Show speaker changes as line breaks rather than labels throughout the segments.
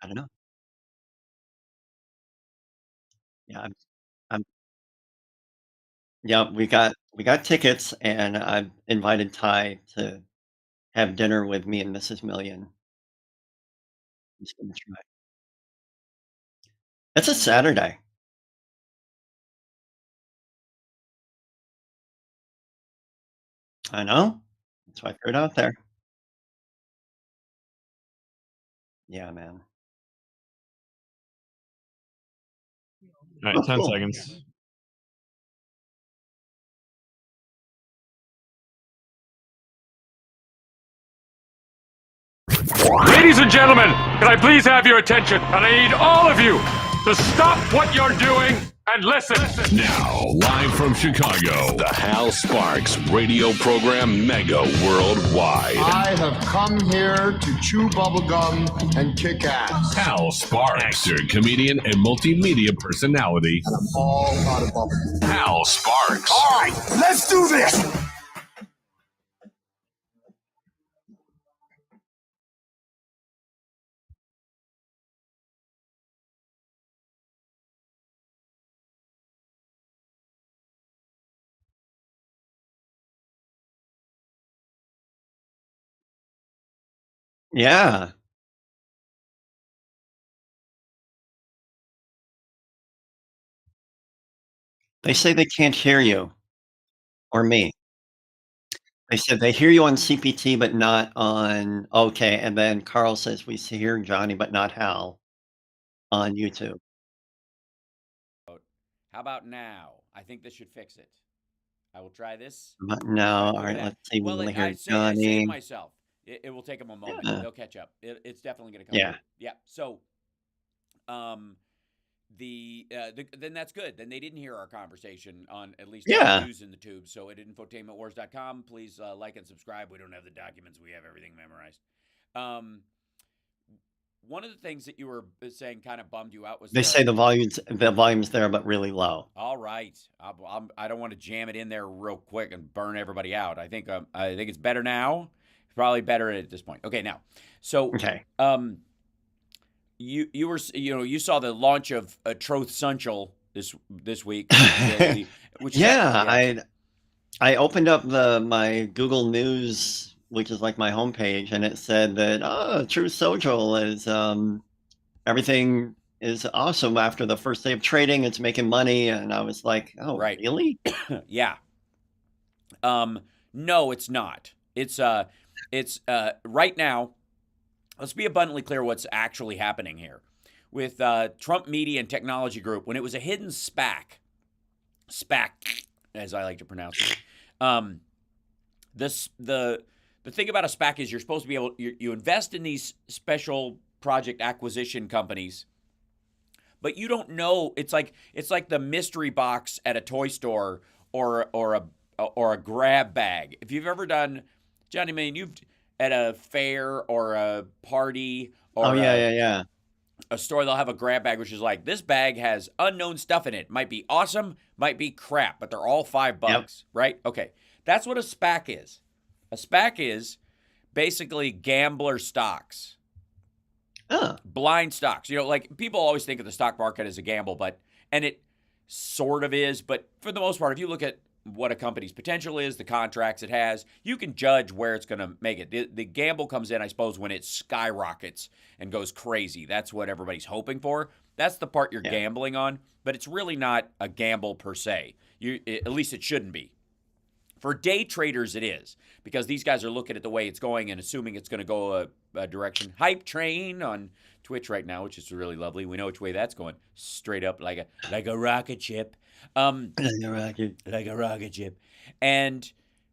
I don't know. Yeah, I'm yeah, we got tickets, and I've invited Ty to have dinner with me and Mrs. Million. He's gonna try. It's a Saturday. I know. That's why I threw it out there. Yeah, man.
All right,
Oh,
10
cool.
seconds.
Ladies and gentlemen, can I please have your attention? And I need all of you to stop what you're doing and listen.
Now, live from Chicago, the Hal Sparks radio program Mega Worldwide.
I have come here to chew bubblegum and kick ass.
Hal Sparks, actor, comedian, and multimedia personality.
And I'm all out of bubblegum.
Hal Sparks.
All right, let's do this.
Yeah. They say they can't hear you or me. They said they hear you on CPT, but not on okay, and then Carl says, "We hear Johnny, but not Hal," on YouTube.
How about now? I think this should fix it. I will try this.
Not
All
now.
right, look at
Alright,
that.
let's see, we
Well,
only
I
hear
say I saved
Johnny.
myself. It will take them a moment.
Yeah.
They'll catch up. It's definitely going to come
Yeah.
through. Yeah. So, um, then that's good. Then they didn't hear our conversation on at least on the
Yeah.
news in the tube. So at infotainmentwars.com, please like and subscribe. We don't have the documents. We have everything memorized. Um, one of the things that you were saying kind of bummed you out was
They say the volume's there, but really low.
all right. I don't want to jam it in there real quick and burn everybody out. I think it's better now. Probably better at this point. Okay, now, so
Okay.
you saw the launch of Troth Sunchal this week, which
Yeah, I opened up my Google News, which is like my homepage, and it said that, "Oh, Truth Social is, everything is awesome after the first day of trading, it's making money," and I was like, "Oh,
right,
really?"
yeah. No, it's not. It's right now. Let's be abundantly clear what's actually happening here with Trump Media and Technology Group when it was a hidden SPAC, as I like to pronounce it. The thing about a SPAC is you're supposed to be able you invest in these special project acquisition companies, but you don't know. It's like the mystery box at a toy store or a grab bag. If you've ever done, Johnny, man, you've at a fair or a party
Oh,
or
yeah, yeah, yeah.
a store, they'll have a grab bag, which is like, this bag has unknown stuff in it. Might be awesome, might be crap, but they're all $5,
Yep.
right? Okay. That's what a SPAC is. A SPAC is basically gambler stocks,
Oh,
blind stocks. Like people always think of the stock market as a gamble, and it sort of is, but for the most part, if you look at what a company's potential is, the contracts it has, you can judge where it's going to make it. The gamble comes in, I suppose, when it skyrockets and goes crazy. That's what everybody's hoping for. That's the part you're
yeah.
gambling on, but it's really not a gamble per se. At least it shouldn't be. For day traders, it is, because these guys are looking at the way it's going and assuming it's going to go a direction. Hype train on Twitch right now, which is really lovely. We know which way that's going, straight up like a rocket ship. Like a rocket ship, and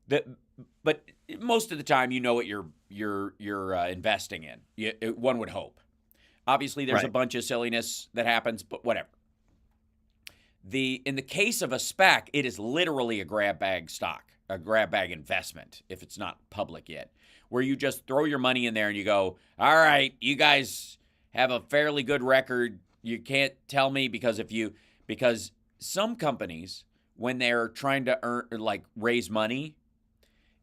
but most of the time, you know what you're investing in. One would hope. Obviously, there's a
Right.
bunch of silliness that happens, but whatever. In the case of a SPAC, it is literally a grab bag stock, a grab bag investment, if it's not public yet, where you just throw your money in there and you go, all right, you guys have a fairly good record. You can't tell me because some companies, when they're trying to raise money,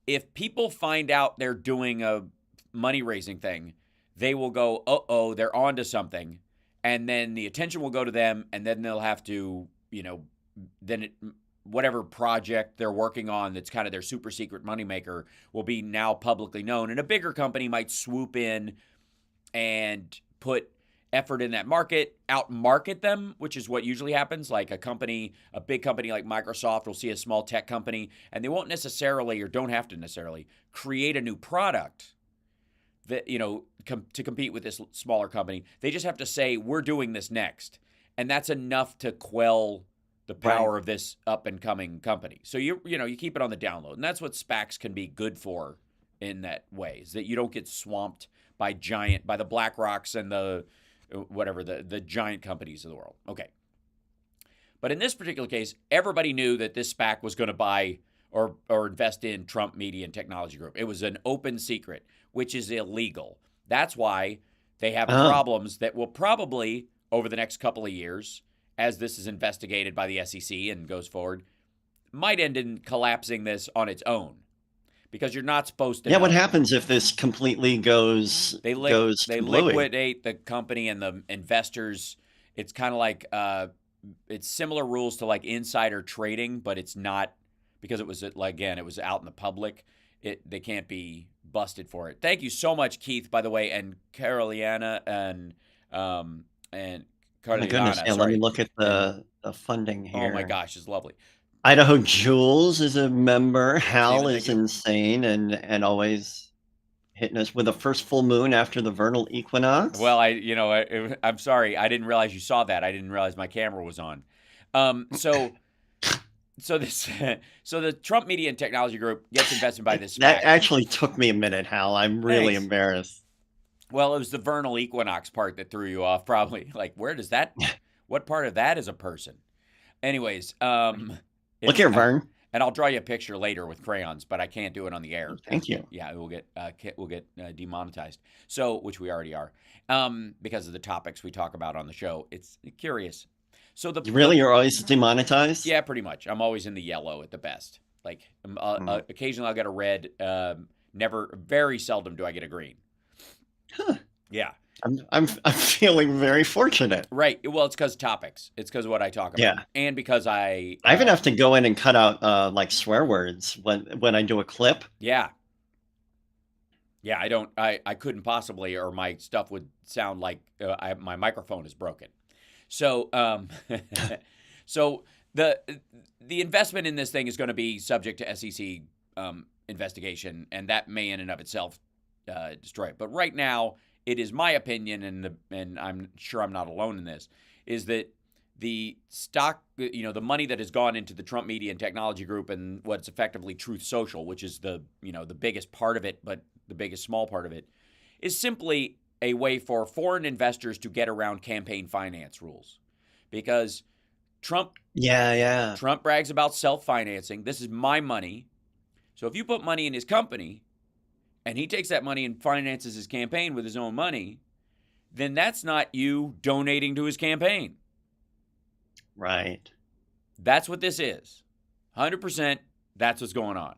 if people find out they're doing a money raising thing, they will go, uh-oh, they're onto something. And then the attention will go to them, and then they'll have to, whatever project they're working on that's kind of their super secret moneymaker will be now publicly known. And a bigger company might swoop in and put effort in that market, outmarket them, which is what usually happens. Like a big company like Microsoft will see a small tech company, and they won't necessarily, or don't have to necessarily, create a new product that, to compete with this smaller company. They just have to say, we're doing this next. And that's enough to quell the power of this up and coming company. So you keep it on the download. And that's what SPACs can be good for in that way, is that you don't get swamped by the BlackRocks and the giant companies of the world. Okay. But in this particular case, everybody knew that this SPAC was going to buy or invest in Trump Media and Technology Group. It was an open secret, which is illegal. That's why they have problems that will probably, over the next couple of years, as this is investigated by the SEC and goes forward, might end in collapsing this on its own. Because you're not supposed to know.
What happens if this completely goes
They
kablooey?
liquidate the company and the investors. It's kind of like it's similar rules to like insider trading, but it's not, because it was out in the public. They can't be busted for it. Thank you so much, Keith, by the way, and Caroliana and Carolina.
Oh my goodness, let me look at the funding here.
Oh my gosh, it's lovely.
Idaho Jules is a member. Hal is insane and always hitting us with the first full moon after the vernal equinox.
Well, I'm sorry, I didn't realize you saw that. I didn't realize my camera was on. So the Trump Media and Technology Group gets invested by this SPAC.
That actually took me a minute, Hal. I'm really embarrassed.
Well, it was the vernal equinox part that threw you off, probably. Like, where does that? What part of that is a person? Anyways,
look here, Vern.
And I'll draw you a picture later with crayons, but I can't do it on the air.
Thank you.
Yeah, we'll get demonetized. Which we already are, because of the topics we talk about on the show. It's curious. So
you're always demonetized?
Yeah, pretty much. I'm always in the yellow at the best. Like occasionally I'll get a red. Very seldom do I get a green.
Huh.
Yeah.
I'm feeling very fortunate.
Right. Well, it's because topics. It's because what I talk about.
Yeah.
And because I
even have to go in and cut out like swear words when I do a clip.
Yeah. Yeah, I couldn't possibly, or my stuff would sound like my microphone is broken. So so the investment in this thing is going to be subject to SEC investigation, and that may in and of itself destroy it. But right now, it is my opinion, and I'm sure I'm not alone in this, is that the stock, the money that has gone into the Trump Media and Technology Group and what's effectively Truth Social, which is the biggest part of it, but the biggest small part of it, is simply a way for foreign investors to get around campaign finance rules. Because Trump brags about self-financing. This is my money. So if you put money in his company and he takes that money and finances his campaign with his own money, then that's not you donating to his campaign.
Right.
That's what this is. 100%, that's what's going on.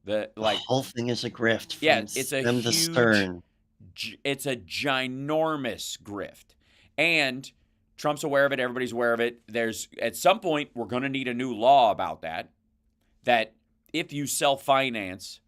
The
whole thing is a grift.
Yeah, it's a
huge, stern.
It's a ginormous grift. And Trump's aware of it. Everybody's aware of it. At some point, we're going to need a new law about that if you self-finance,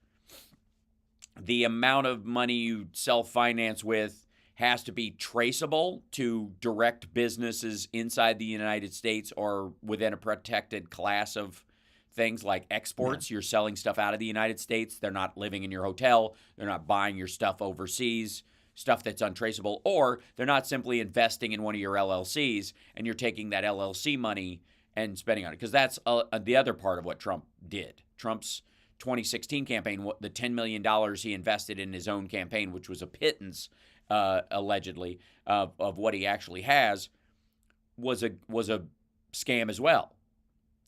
the amount of money you self-finance with has to be traceable to direct businesses inside the United States or within a protected class of things like exports. Yeah. You're selling stuff out of the United States. They're not living in your hotel. They're not buying your stuff overseas, stuff that's untraceable. Or they're not simply investing in one of your LLCs and you're taking that LLC money and spending on it. Because that's the other part of what Trump did. Trump's 2016 campaign, the $10 million he invested in his own campaign, which was a pittance, allegedly, of what he actually has, was a scam as well.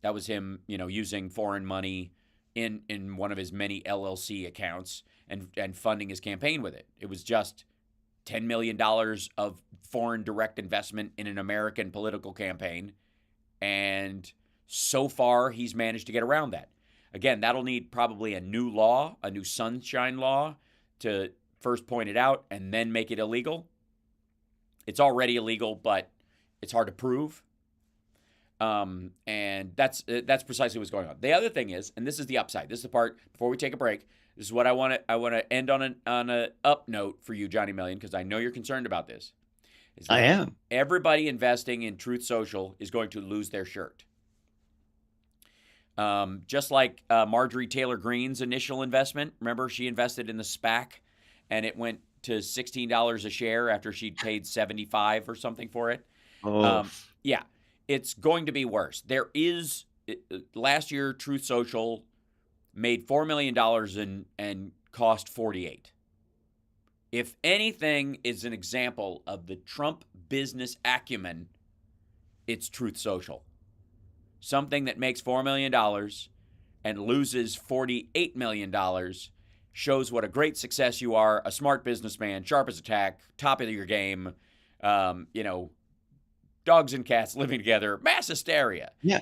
That was him, using foreign money in one of his many LLC accounts and funding his campaign with it. It was just $10 million of foreign direct investment in an American political campaign, and so far he's managed to get around that. Again, that'll need probably a new law, a new sunshine law, first point it out and then make it illegal. It's already illegal, but it's hard to prove. And that's precisely what's going on. The other thing is, and this is the upside. This is the part before we take a break. This is what I want to end on a up note for you, Johnny Million, because I know you're concerned about this.
I am.
Everybody investing in Truth Social is going to lose their shirt. Just like Marjorie Taylor Greene's initial investment. Remember, she invested in the SPAC, and it went to $16 a share after she'd paid $75 or something for it.
Oh.
Yeah, it's going to be worse. Last year, Truth Social made $4 million and cost $48. If anything is an example of the Trump business acumen, it's Truth Social. Something that makes $4 million and loses $48 million shows what a great success you are, a smart businessman, sharp as a tack, top of your game, dogs and cats living together, mass hysteria.
Yeah.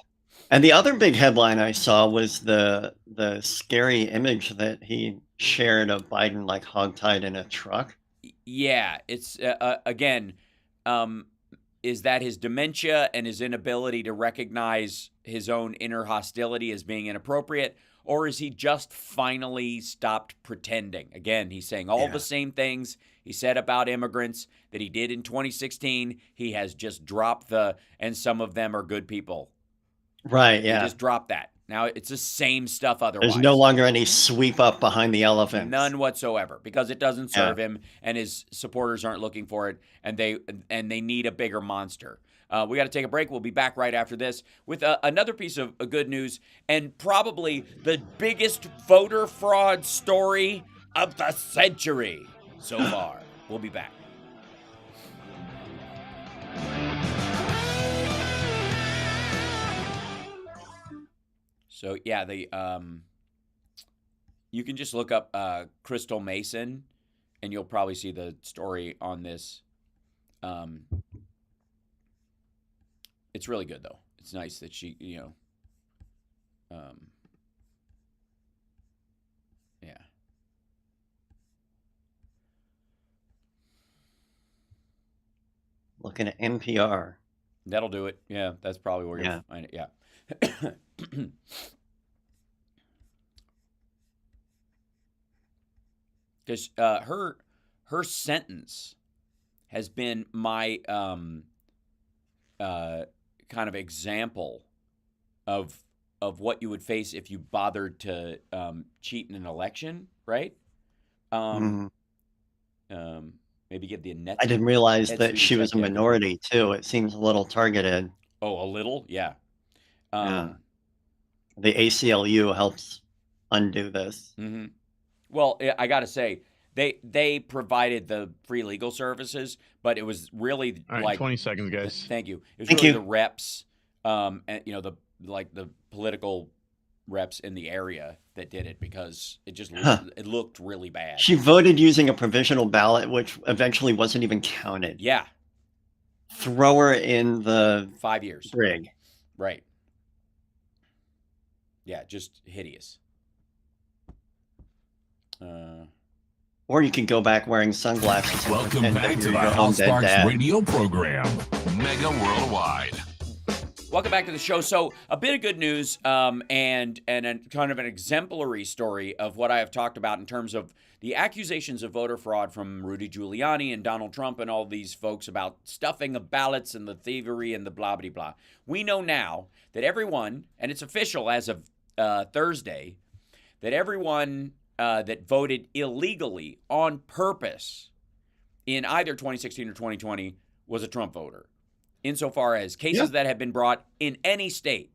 And the other big headline I saw was the scary image that he shared of Biden like hogtied in a truck.
Yeah, it's again, is that his dementia and his inability to recognize his own inner hostility as being inappropriate, or is he just finally stopped pretending? Again, he's saying all the same things he said about immigrants that he did in 2016. He has just dropped and some of them are good people.
Right, yeah.
He just dropped that. Now it's the same stuff otherwise.
There's no longer any sweep up behind the elephant.
None whatsoever, because it doesn't serve him, and his supporters aren't looking for it, and they need a bigger monster. We got to take a break. We'll be back right after this with another piece of good news, and probably the biggest voter fraud story of the century so far. We'll be back. So yeah, you can just look up Crystal Mason, and you'll probably see the story on this. It's really good though. It's nice that she, yeah.
Looking at NPR.
That'll do it. Yeah, that's probably where you'll find it. Yeah. Because her sentence has been my kind of example of what you would face if you bothered to cheat in an election, right? Maybe give the net.
I didn't realize that she was a minority too. It seems a little targeted.
Oh, a little, yeah.
The ACLU helps undo this.
Mm-hmm. Well, I got to say, they provided the free legal services, but it was really
all right,
like
20 seconds, guys.
Thank you. It was really the reps, and the political reps in the area that did it, because it just it looked really bad.
She voted using a provisional ballot, which eventually wasn't even counted.
Yeah.
Throw her in the
5 years
brig.
Right. Yeah, just hideous.
Or you can go back wearing sunglasses.
Welcome back to the Hal Sparks radio program, Mega Worldwide.
Welcome back to the show. So a bit of good news and a kind of an exemplary story of what I have talked about in terms of the accusations of voter fraud from Rudy Giuliani and Donald Trump and all these folks about stuffing of ballots and the thievery and the blah, blah, blah. We know now that everyone, and it's official as of Thursday, that everyone that voted illegally on purpose in either 2016 or 2020 was a Trump voter. Insofar as cases that have been brought in any state,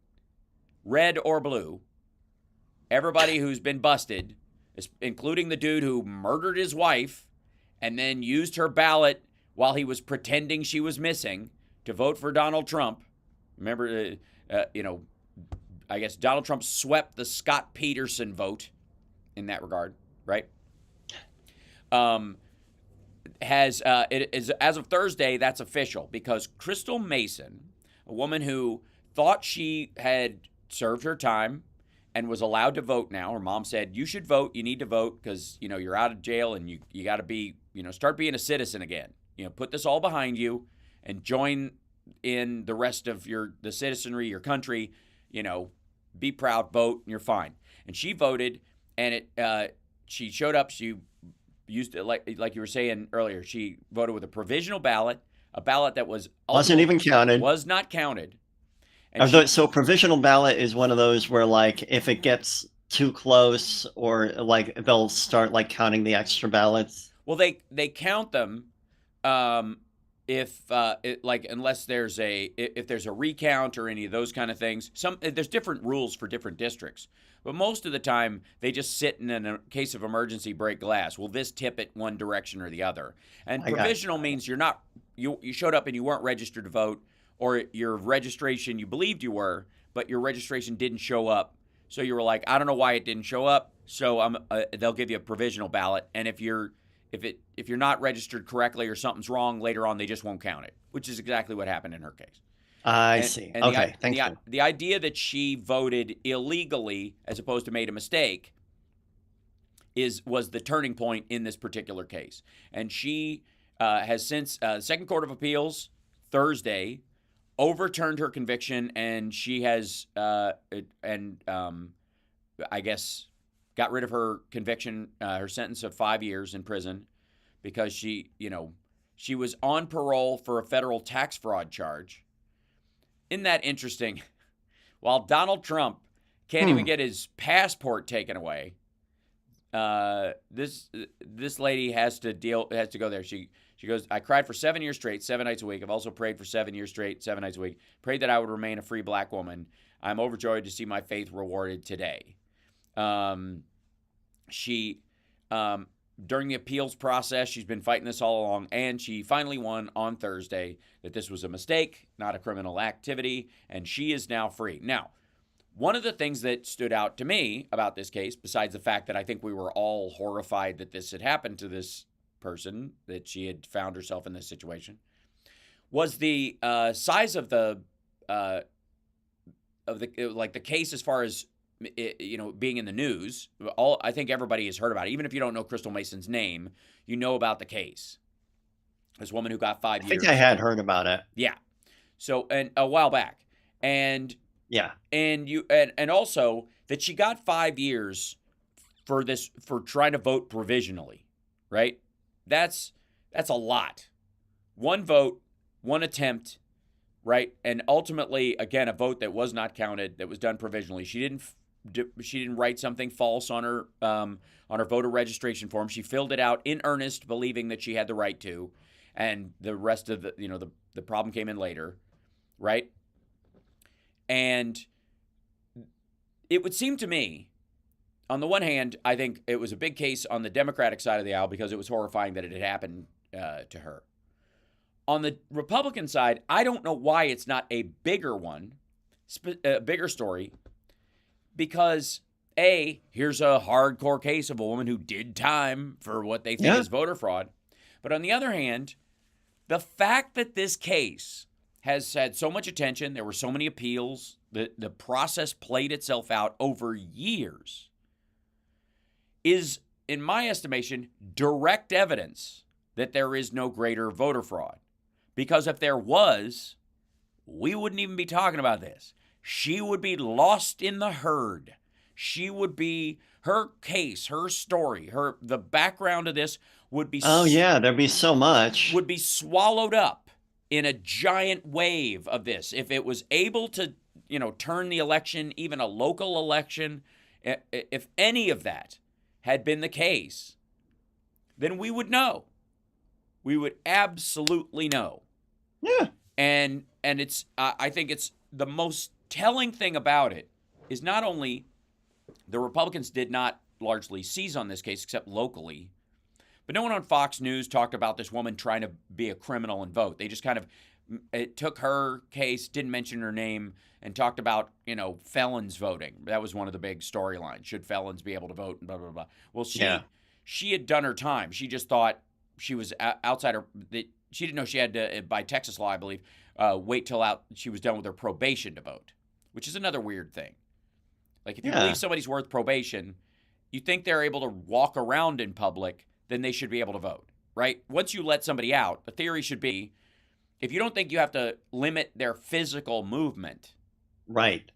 red or blue, everybody who's been busted, including the dude who murdered his wife and then used her ballot while he was pretending she was missing to vote for Donald Trump. Remember, I guess Donald Trump swept the Scott Peterson vote in that regard, right? It is as of Thursday, that's official, because Crystal Mason, a woman who thought she had served her time and was allowed to vote now. Her mom said, you should vote. You need to vote because, you're out of jail and you got to be, start being a citizen again. Put this all behind you and join in the rest of the citizenry, your country, be proud, vote, and you're fine. And she voted, and she showed up. She used it like you were saying earlier. She voted with a provisional ballot, a ballot that
wasn't even counted.
Was not counted. And
so provisional ballot is one of those where, like, if it gets too close, or like they'll start like counting the extra ballots.
Well, they count them if unless there's a recount or any of those kind of things. There's different rules for different districts, but most of the time they just sit in a case of emergency break glass. Will this tip it one direction or the other? And provisional means you showed up and you weren't registered to vote, or your registration, you believed you were, but your registration didn't show up. So you were like, I don't know why it didn't show up. So they'll give you a provisional ballot, and if you're not registered correctly or something's wrong later on, they just won't count it, which is exactly what happened in her case.
I see. Okay, thank you.
The idea that she voted illegally as opposed to made a mistake was the turning point in this particular case. And she has since, Second Court of Appeals, Thursday, overturned her conviction, and she has, I guess, got rid of her conviction, her sentence of 5 years in prison, because she was on parole for a federal tax fraud charge. Isn't that interesting? While Donald Trump can't even get his passport taken away, this lady has to go there. She goes, I cried for 7 years straight, 7 nights a week. I've also prayed for 7 years straight, 7 nights a week. Prayed that I would remain a free black woman. I'm overjoyed to see my faith rewarded today. She during the appeals process, she's been fighting this all along, and she finally won on Thursday that this was a mistake, not a criminal activity, and she is now free. Now, one of the things that stood out to me about this case, besides the fact that I think we were all horrified that this had happened to this person, that she had found herself in this situation, was the size of the case as far as being in the news. I think everybody has heard about it. Even if you don't know Crystal Mason's name, you know about the case. This woman who got 5 years.
I think I had heard about it.
Yeah. So, and a while back. And
yeah.
And also that she got 5 years for trying to vote provisionally, right? That's a lot. One vote, one attempt, right? And ultimately, again, a vote that was not counted, that was done provisionally. She didn't write something false on her voter registration form. She filled it out in earnest, believing that she had the right to, and the rest of the problem came in later, right? And it would seem to me, on the one hand, I think it was a big case on the Democratic side of the aisle because it was horrifying that it had happened to her. On the Republican side, I don't know why it's not a bigger one, a bigger story, because here's a hardcore case of a woman who did time for what they think is voter fraud. But on the other hand, the fact that this case has had so much attention, there were so many appeals, the process played itself out over years, is, in my estimation, direct evidence that there is no greater voter fraud. Because if there was, we wouldn't even be talking about this. She would be lost in the herd. She would be, her case, her story, the background of this would be...
Oh, yeah, there'd be so much.
Would be swallowed up in a giant wave of this. If it was able to, turn the election, even a local election, if any of that had been the case, then we would know. We would absolutely know.
Yeah.
And it's, I think it's the most telling thing about it is not only the Republicans did not largely seize on this case except locally, but no one on Fox News talked about this woman trying to be a criminal and vote. They just kind of took her case, didn't mention her name, and talked about, felons voting. That was one of the big storylines. Should felons be able to vote? And blah, blah, blah. Well, she had done her time. She just thought she was outside her... She didn't know she had to, by Texas law, I believe, wait till she was done with her probation to vote, which is another weird thing. Like, if you
Yeah.
believe somebody's worth probation, you think they're able to walk around in public, then they should be able to vote, right? Once you let somebody out, the theory should be, if you don't think you have to limit their physical movement,
Right.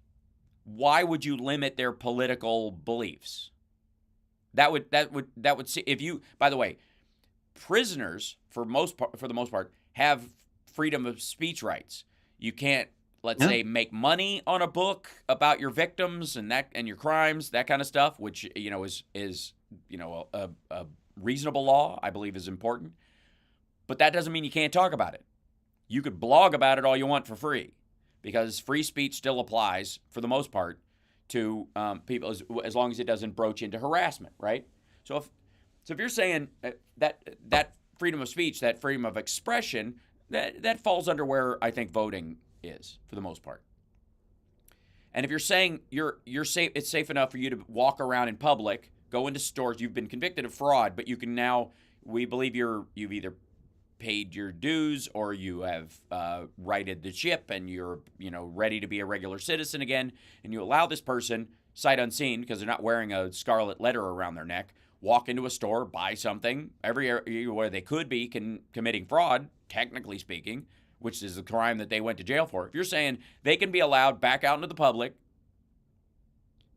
why would you limit their political beliefs? That would see, if you, by the way, prisoners for the most part have freedom of speech rights. You can't, let's say, make money on a book about your victims and your crimes, that kind of stuff, which is a reasonable law, I believe, is important. But that doesn't mean you can't talk about it. You could blog about it all you want for free, because free speech still applies for the most part to people as long as it doesn't broach into harassment, right? So if you're saying that freedom of speech, that freedom of expression, that falls under where I think voting is for the most part. And if you're saying you're safe, it's safe enough for you to walk around in public, go into stores, you've been convicted of fraud, but you can now, we believe you've either paid your dues or you have righted the ship and you're ready to be a regular citizen again, and you allow this person, sight unseen, because they're not wearing a scarlet letter around their neck, walk into a store, buy something, where they could be committing fraud, technically speaking, which is the crime that they went to jail for. If you're saying they can be allowed back out into the public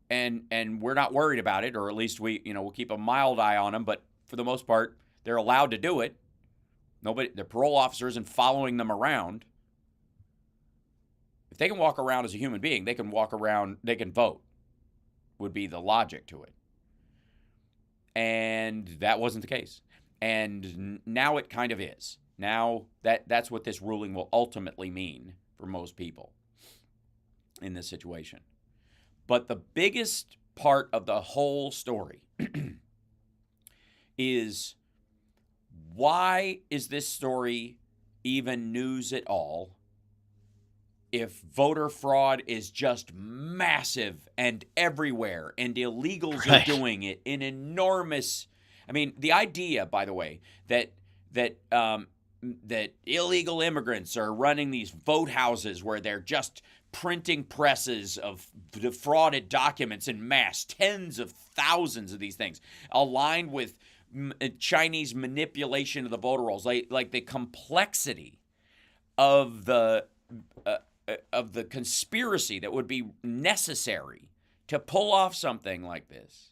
and we're not worried about it, or at least we'll keep a mild eye on them, but for the most part, they're allowed to do it. The parole officer isn't following them around. If they can walk around as a human being, they can walk around, they can vote, would be the logic to it. And that wasn't the case. And now it kind of is. Now that's what this ruling will ultimately mean for most people in this situation. But the biggest part of the whole story is, why is this story even news at all if voter fraud is just massive and everywhere and illegals are doing it in enormous... I mean, the idea, by the way, that illegal immigrants are running these vote houses where they're just printing presses of defrauded documents in mass, tens of thousands of these things, aligned with Chinese manipulation of the voter rolls, like the complexity of the conspiracy that would be necessary to pull off something like this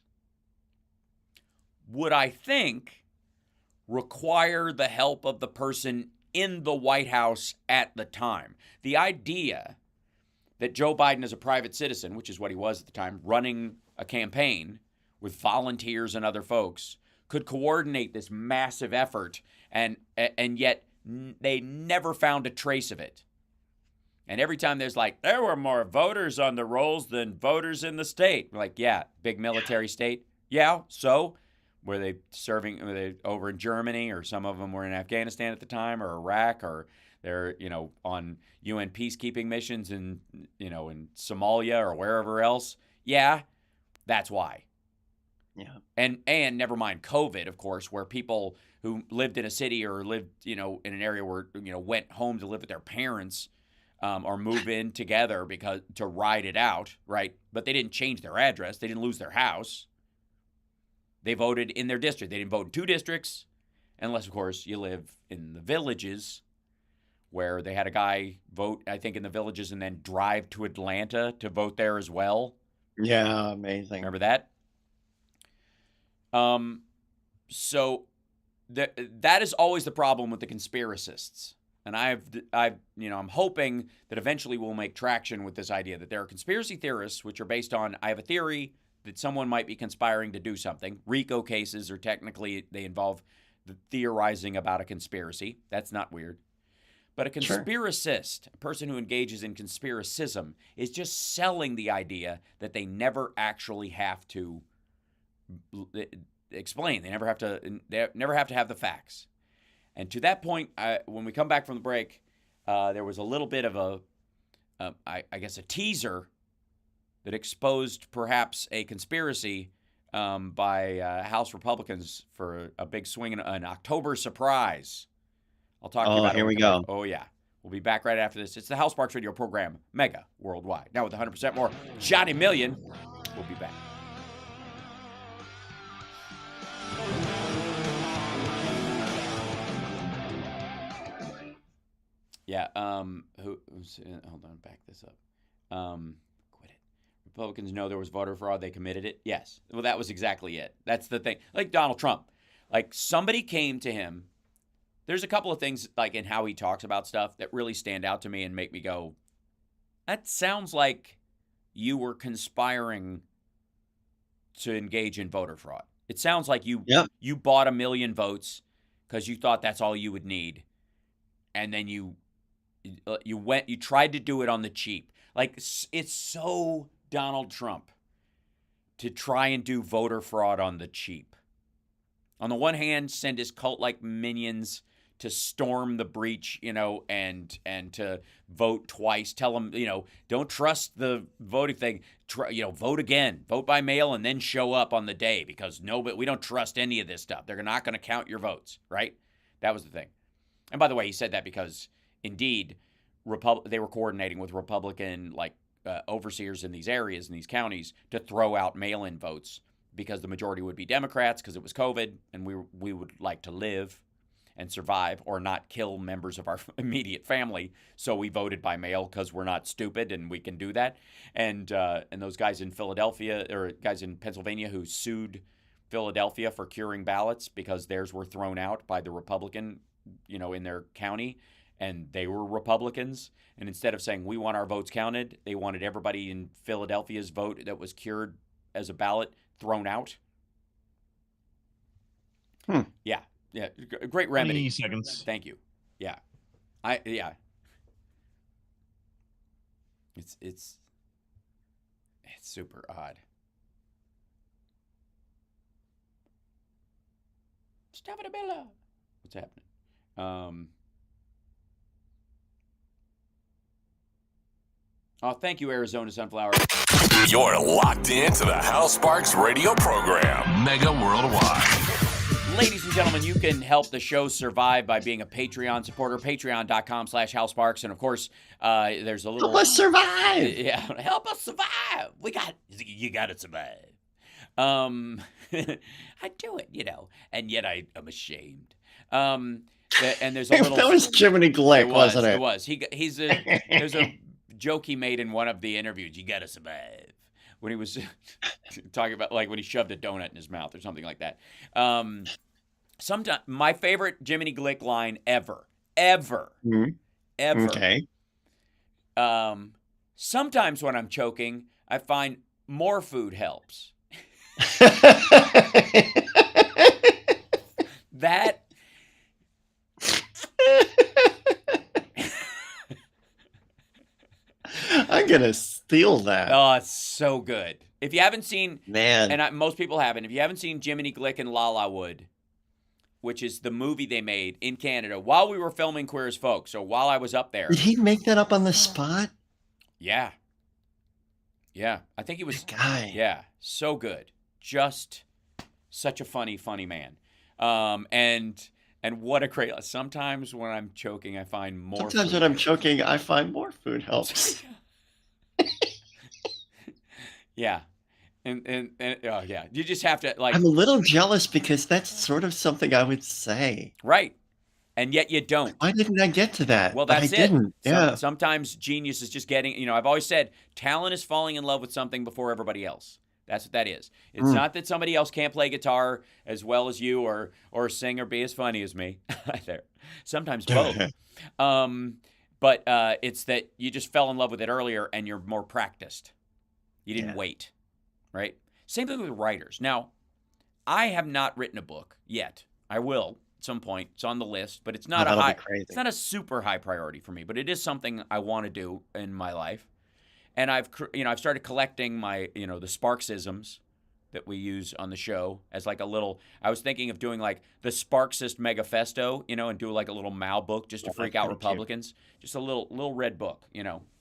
would, I think, require the help of the person in the White House at the time. The idea that Joe Biden is a private citizen, which is what he was at the time, running a campaign with volunteers and other folks, could coordinate this massive effort, and yet they never found a trace of it. And every time there's like, there were more voters on the rolls than voters in the state. We're like, yeah, big military state. Yeah, so were they over in Germany, or some of them were in Afghanistan at the time, or Iraq, or they're, on UN peacekeeping missions in Somalia or wherever else? Yeah, that's why. Yeah. And never mind COVID, of course, where people who lived in a city or lived, in an area where, went home to live with their parents, or move in together to ride it out, right? But they didn't change their address. They didn't lose their house. They voted in their district. They didn't vote in two districts, unless, of course, you live in the villages, where they had a guy vote, I think, in the villages and then drive to Atlanta to vote there as well.
Yeah, amazing.
Remember that? So that is always the problem with the conspiracists. And I'm hoping that eventually we'll make traction with this idea that there are conspiracy theorists, which are based on, I have a theory that someone might be conspiring to do something. RICO cases are technically, they involve the theorizing about a conspiracy. That's not weird. But a conspiracist, a person who engages in conspiracism, is just selling the idea that they never actually have to explain. They never have to have the facts. And to that point, when we come back from the break, there was a little bit of a teaser that exposed perhaps a conspiracy by House Republicans for a big swing, an October surprise. I'll talk to you about it.
Here we go.
Oh, yeah. We'll be back right after this. It's the Hal Sparks radio program, Mega Worldwide. Now with 100% more Johnny Million We'll be back. Yeah. Hold on. Back this up. Quit it. Republicans know there was voter fraud. They committed it. Yes. Well, that was exactly it. That's the thing. Like Donald Trump. Like somebody came to him. There's a couple of things like in how he talks about stuff that really stand out to me and make me go, that sounds like you were conspiring to engage in voter fraud. It sounds like you bought 1 million votes because you thought that's all you would need, and then you tried to do it on the cheap. Like it's so Donald Trump to try and do voter fraud on the cheap. On the one hand, send his cult-like minions to storm the breach, and to vote twice. Tell them, don't trust the voting thing. Vote again. Vote by mail and then show up on the day because we don't trust any of this stuff. They're not going to count your votes, right? That was the thing. And by the way, he said that because, indeed, they were coordinating with Republican overseers in these areas, in these counties, to throw out mail-in votes because the majority would be Democrats because it was COVID and we would like to live and survive or not kill members of our immediate family. So we voted by mail because we're not stupid and we can do that. And those guys in Philadelphia or guys in Pennsylvania who sued Philadelphia for curing ballots because theirs were thrown out by the Republican, in their county, and they were Republicans. And instead of saying we want our votes counted, they wanted everybody in Philadelphia's vote that was cured as a ballot thrown out. Yeah. Yeah, great remedy.
20 seconds.
Thank you. Yeah. It's super odd. Stavadabella. What's happening? Oh, thank you, Arizona Sunflower.
You're locked into the Hal Sparks radio program, Mega Worldwide.
Ladies and gentlemen, you can help the show survive by being a Patreon supporter, patreon.com/Hal Sparks. And of course, there's a little...
Help us survive!
Yeah, help us survive! You gotta survive. I do it, and yet I'm ashamed. And there's a little...
That was Jiminy Glick, wasn't it?
It was. There's a joke he made in one of the interviews. You gotta survive. When he was talking about when he shoved a donut in his mouth or something like that. Sometimes my favorite Jiminy Glick line ever.
Okay.
Sometimes when I'm choking, I find more food helps. That.
I'm gonna steal that.
Oh, it's so good. If you haven't seen,
man,
and most people haven't, if you haven't seen Jiminy Glick and Lala Wood, which is the movie they made in Canada while we were filming Queer as Folk, so while I was up there.
Did he make that up on the spot?
Yeah. I think he was.
That guy.
Yeah, so good. Just such a funny man. And what a great. Sometimes when I'm choking, I find more.
Sometimes when I'm choking, I find more food helps.
Yeah. And oh yeah, you just have to
I'm a little jealous because that's sort of something I would say.
Right. And yet you don't.
Why didn't I get to that?
Well, that's it.
Didn't. Yeah.
Sometimes genius is just getting, I've always said talent is falling in love with something before everybody else. That's what that is. It's not that somebody else can't play guitar as well as you or sing or be as funny as me. There. Sometimes both. But it's that you just fell in love with it earlier and you're more practiced. You didn't wait. Right? Same thing with writers. Now, I have not written a book yet. I will at some point. It's on the list, but it's not it's not a super high priority for me, but it is something I want to do in my life. And I've started collecting my, the Sparksisms that we use on the show as like a little, I was thinking of doing like the Sparksist Megafesto, and do like a little Mao book just to freak out Republicans. Just a little red book,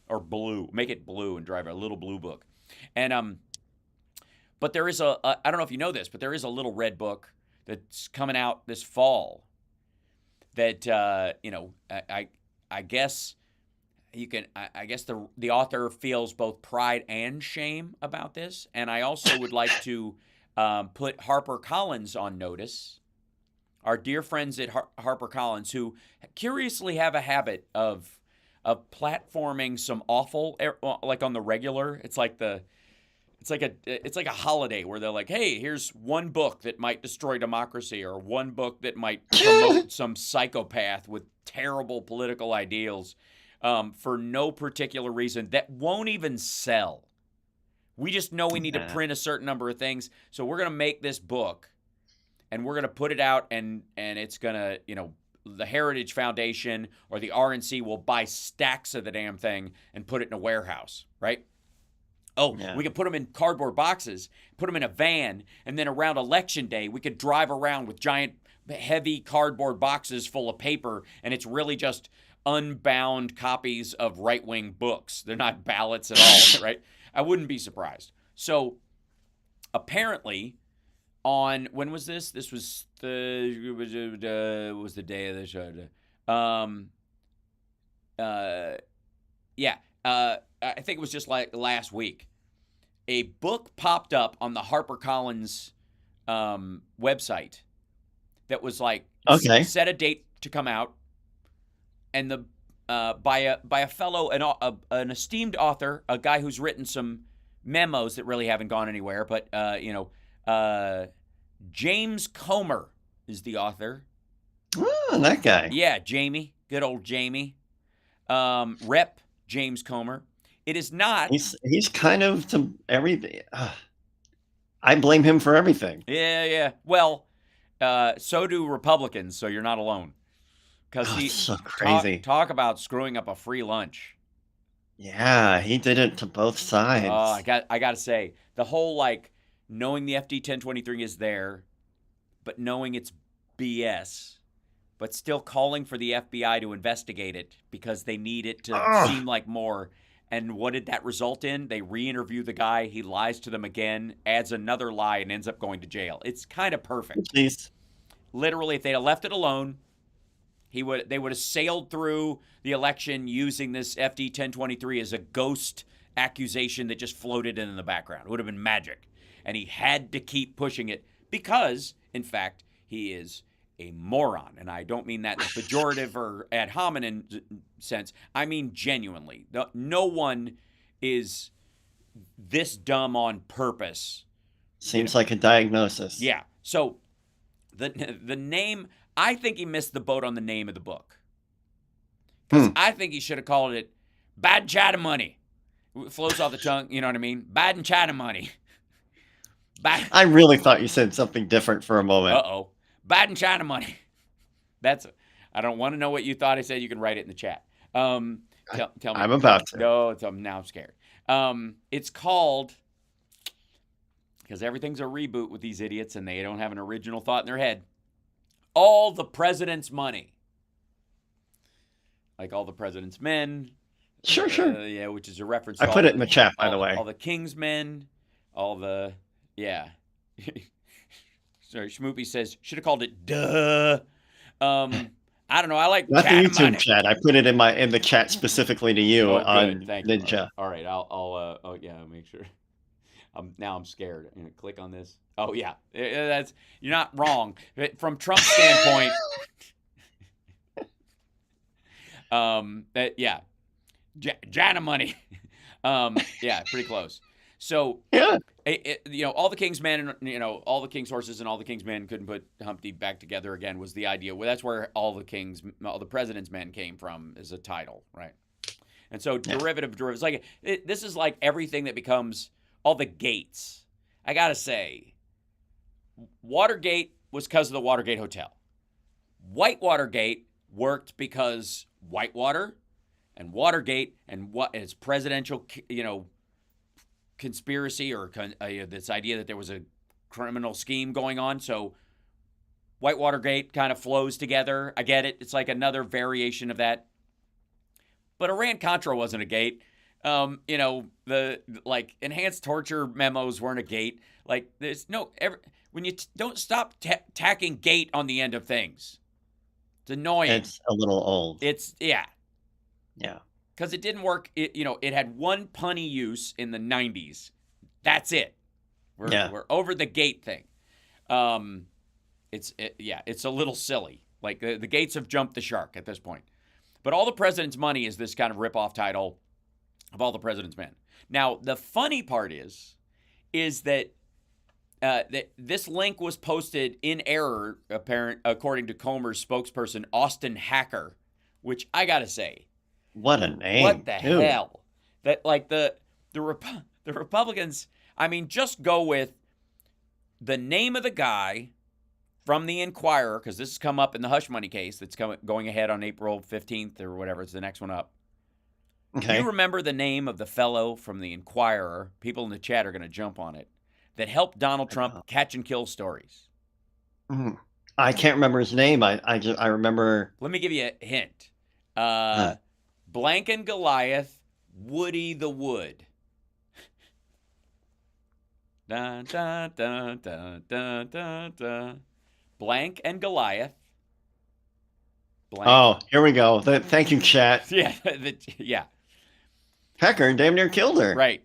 or blue, make it blue and drive a little blue book. And, but there is I don't know if you know this, but there is a little red book that's coming out this fall that, I guess you can, I guess the author feels both pride and shame about this. And I also would like to put Harper Collins on notice, our dear friends at Harper Collins, who curiously have a habit of platforming some awful, like on the regular. It's like a holiday where they're like, hey, here's one book that might destroy democracy, or one book that might promote some psychopath with terrible political ideals, for no particular reason that won't even sell. We just know we need to print a certain number of things, so we're going to make this book, and we're going to put it out, and it's going to, the Heritage Foundation or the RNC will buy stacks of the damn thing and put it in a warehouse, right? Oh, yeah. We could put them in cardboard boxes, put them in a van, and then around Election Day, we could drive around with giant, heavy cardboard boxes full of paper, and it's really just unbound copies of right-wing books. They're not ballots at all, right? I wouldn't be surprised. So, apparently, when was this? This was was the day of the show. I think it was just like last week. A book popped up on the Harper Collins website that was like, set a date to come out, and by a fellow, an esteemed author, a guy who's written some memos that really haven't gone anywhere, but James Comer is the author.
Oh, that guy.
Yeah, Jamie, good old Jamie. Rep James Comer. It is not.
He's kind of to everything. I blame him for everything.
Yeah. Well, so do Republicans, so you're not alone. Because he's
so crazy.
Talk about screwing up a free lunch.
Yeah, he did it to both sides.
Oh, I got to say, the whole knowing the FD 1023 is there, but knowing it's BS, but still calling for the FBI to investigate it because they need it to seem like more. And what did that result in? They re-interview the guy. He lies to them again, adds another lie, and ends up going to jail. It's kind of perfect.
Jeez.
Literally, if they'd have left it alone, they would have sailed through the election using this FD 1023 as a ghost accusation that just floated in the background. It would have been magic. And he had to keep pushing it because, in fact, he is a moron. And I don't mean that in a pejorative or ad hominem sense. I mean genuinely. No one is this dumb on purpose.
Seems like a diagnosis.
Yeah. So the name, I think he missed the boat on the name of the book. Because I think he should have called it Bad Chatter Money. It flows off the tongue, you know what I mean? Bad and Chatter Money.
I really thought you said something different for a moment.
Uh-oh. Bad and China money. I don't want to know what you thought I said. You can write it in the chat. Tell me.
I'm about to.
No, now I'm scared. It's called, because everything's a reboot with these idiots and they don't have an original thought in their head, All the President's Money. Like All the President's Men.
Sure.
Yeah, which is a reference
I
to
put it in the chat, by the way.
All the King's Men. All the... Yeah. Sorry, Schmoopy says, should have called it duh. I don't know. I like
not the YouTube chat. I put it in the chat specifically to you on Ninja.
You. All right. I'll make sure. Now I'm scared. I'm gonna click on this. Oh yeah. You're not wrong. From Trump's standpoint. Yeah. Jana money. Yeah, pretty close. So
yeah,
all the King's men, all the King's horses and all the King's men couldn't put Humpty back together again was the idea. Well, that's where all the President's Men came from as a title, right? And so derivatives, this is like everything that becomes all the gates. I gotta say, Watergate was because of the Watergate Hotel. Whitewatergate worked because Whitewater and Watergate and what its presidential, conspiracy or this idea that there was a criminal scheme going on. So Whitewatergate kind of flows together. I get it. It's like another variation of that. But Iran-Contra wasn't a gate. The enhanced torture memos weren't a gate. Like there's when you don't stop tacking gate on the end of things. It's annoying.
It's a little old.
Yeah. because it didn't work. It had one punny use in the 90s. That's it. We're over the gate thing. It's a little silly. Like the gates have jumped the shark at this point. But All the President's Money is this kind of rip-off title of All the President's Men. Now, the funny part is that this link was posted in error, according to Comer's spokesperson, Austin Hacker, which I got to say.
What a name.
What the hell? That, like, the Republicans, I mean, just go with the name of the guy from the Inquirer, because this has come up in the hush money case that's going ahead on April 15th or whatever. It's the next one up.
Okay.
You remember the name of the fellow from the Inquirer? People in the chat are going to jump on it. That helped Donald Trump catch and kill stories.
I can't remember his name. I remember.
Let me give you a hint. Blank and Goliath, Woody the Wood. Dun, dun, dun, dun, dun, dun, dun. Blank and Goliath. Blank.
Oh, here we go. Thank you, chat.
Yeah.
Pecker damn near killed her.
Right.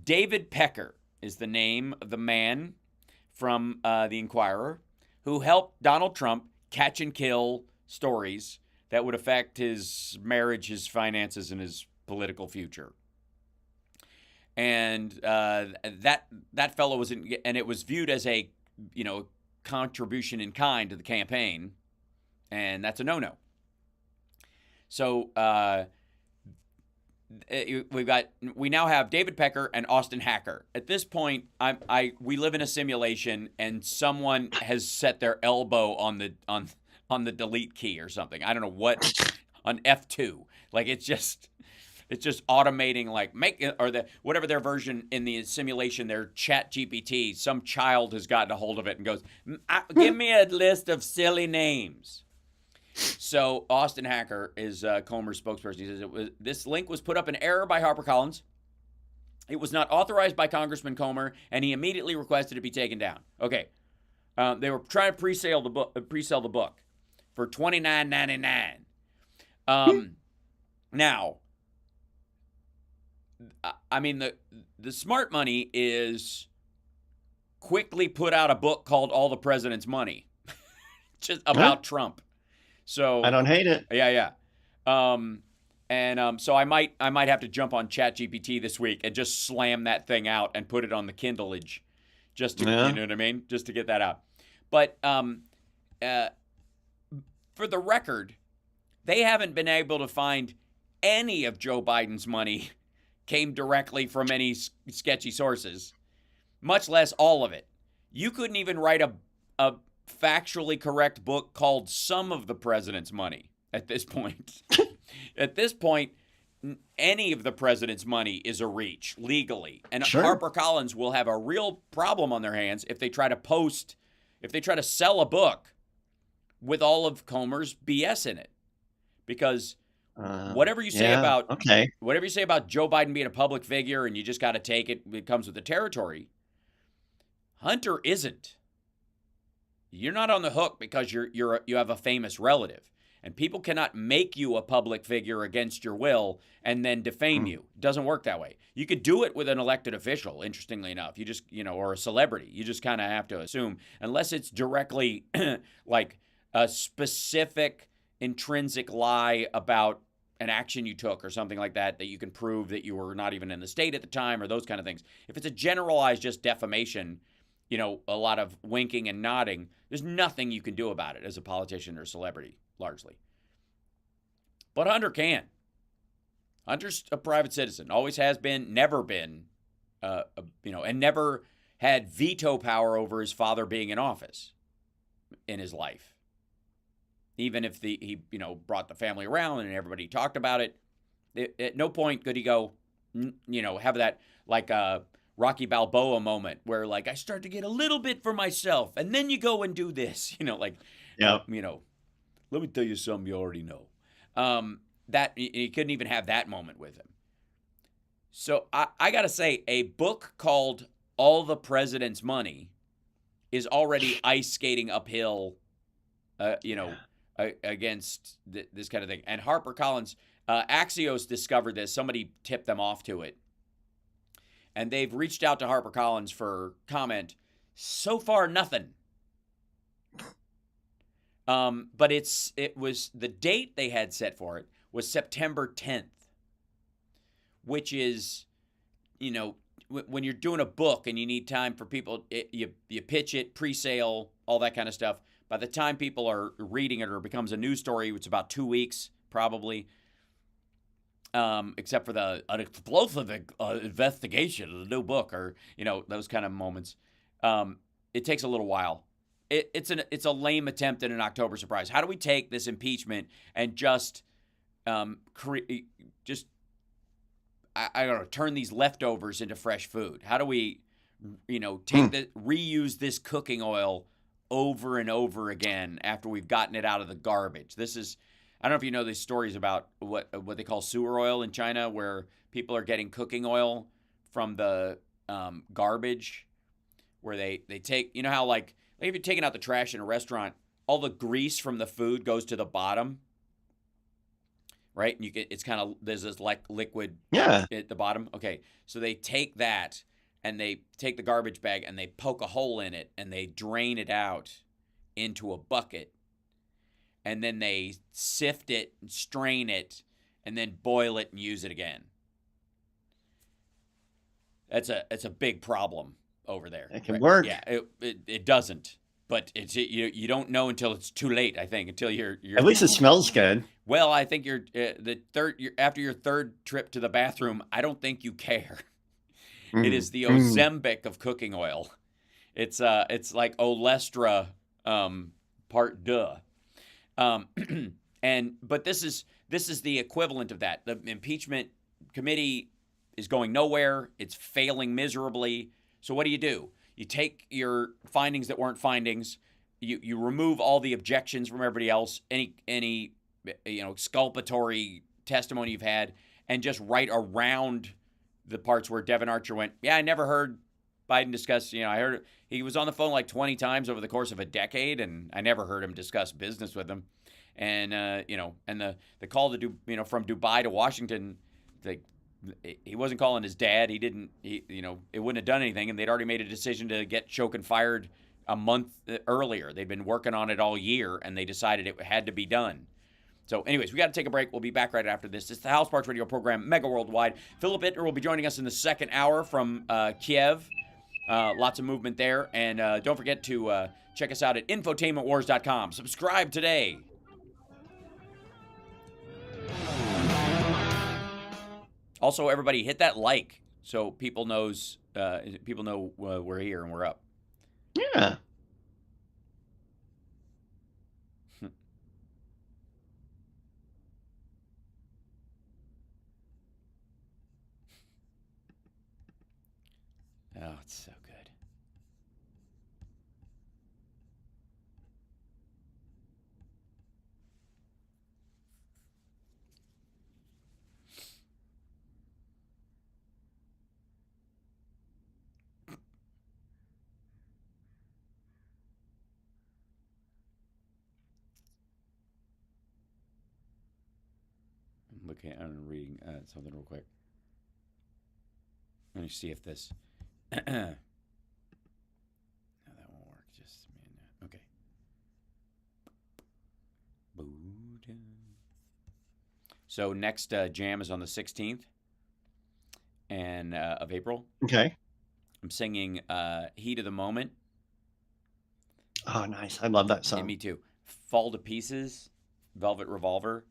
David Pecker is the name of the man from the Inquirer who helped Donald Trump catch and kill stories that would affect his marriage, his finances, and his political future. And that fellow was and it was viewed as a contribution in kind to the campaign, and that's a no-no. So we now have David Pecker and Austin Hacker. At this point, we live in a simulation, and someone has set their elbow on the delete key or something. I don't know what, on F2. Like it's just automating, like whatever their version in the simulation, their Chat GPT. Some child has gotten a hold of it and goes, "Give me a list of silly names." So Austin Hacker is Comer's spokesperson. He says this link was put up in error by Harper Collins. It was not authorized by Congressman Comer, and he immediately requested it be taken down. Okay, they were trying to pre-sell the book for $29.99. Now, I mean the smart money is quickly put out a book called All the President's Money, just about Trump. So
I don't hate it.
Yeah. So I might have to jump on ChatGPT this week and just slam that thing out and put it on the Kindleage, just to, you know what I mean, just to get that out. But for the record, they haven't been able to find any of Joe Biden's money came directly from any sketchy sources, much less all of it. You couldn't even write a factually correct book called Some of the President's Money at this point. At this point, any of the president's money is a reach legally. And
Sure.
Harper Collins will have a real problem on their hands if they try to sell a book with all of Comer's BS in it. Because whatever you say about Joe Biden being a public figure and you just got to take it, it comes with the territory. Hunter isn't. You're not on the hook because you have a famous relative, and people cannot make you a public figure against your will and then defame you. It doesn't work that way. You could do it with an elected official, interestingly enough. You just, or a celebrity. You just kind of have to assume, unless it's directly like a specific intrinsic lie about an action you took or something like that you can prove that you were not even in the state at the time or those kind of things. If it's a generalized just defamation, a lot of winking and nodding, there's nothing you can do about it as a politician or a celebrity, largely. But Hunter can. Hunter's a private citizen, always has been, never been, and never had veto power over his father being in office in his life. Even if he brought the family around and everybody talked about it, at no point could he go, have that like Rocky Balboa moment where like I start to get a little bit for myself and then you go and do this, let me tell you something you already know. That he couldn't even have that moment with him. So I got to say, a book called All the President's Money is already ice skating uphill, against this kind of thing. And Harper Collins, Axios discovered this. Somebody tipped them off to it. And they've reached out to Harper Collins for comment. So far, nothing. But it was the date they had set for it was September 10th, which is, when you're doing a book and you need time for people, you pitch it, pre-sale, all that kind of stuff. By the time people are reading it or it becomes a news story, it's about 2 weeks probably, except for the an explosive investigation of the new book or, those kind of moments. It takes a little while. It's a lame attempt at an October surprise. How do we take this impeachment and just I don't know, turn these leftovers into fresh food? How do we, reuse this cooking oil over and over again after we've gotten it out of the garbage? This is, I don't know if you know these stories about what they call sewer oil in China, where people are getting cooking oil from the garbage, where they take, how like if you're taking out the trash in a restaurant, all the grease from the food goes to the bottom. Right? And it's kind of, there's this like liquid at the bottom. Okay. So they take that and they take the garbage bag and they poke a hole in it and they drain it out into a bucket. And then they sift it and strain it and then boil it and use it again. It's a big problem over there.
It can work.
Yeah, it doesn't. But it's you don't know until it's too late, I think, until you're
At least it smells good.
Well, I think after your third trip to the bathroom, I don't think you care. It is the Ozempic of cooking oil. It's like Olestra part deux. But this is the equivalent of that. The impeachment committee is going nowhere. It's failing miserably. So what do? You take your findings that weren't findings. You remove all the objections from everybody else. Any exculpatory testimony you've had, and just write around the parts where Devin Archer went, yeah, I never heard Biden discuss, I heard he was on the phone like 20 times over the course of a decade, and I never heard him discuss business with him. And, and the call to from Dubai to Washington, he wasn't calling his dad. It wouldn't have done anything, and they'd already made a decision to get Shokin fired a month earlier. They'd been working on it all year, and they decided it had to be done. So anyways, we got to take a break. We'll be back right after this. It's the House Sparks Radio program, Mega Worldwide. Philip Ittner will be joining us in the second hour from Kiev. Lots of movement there. And don't forget to check us out at infotainmentwars.com. Subscribe today. Also, everybody, hit that like so people know we're here and we're up.
Yeah.
Oh, it's so good. I'm reading something real quick. Let me see if this. No, that won't work. Just a minute. Okay. So next jam is on the 16th of April.
Okay.
I'm singing "Heat of the Moment."
Oh, nice! I love that song.
Yeah, me too. "Fall to Pieces," Velvet Revolver.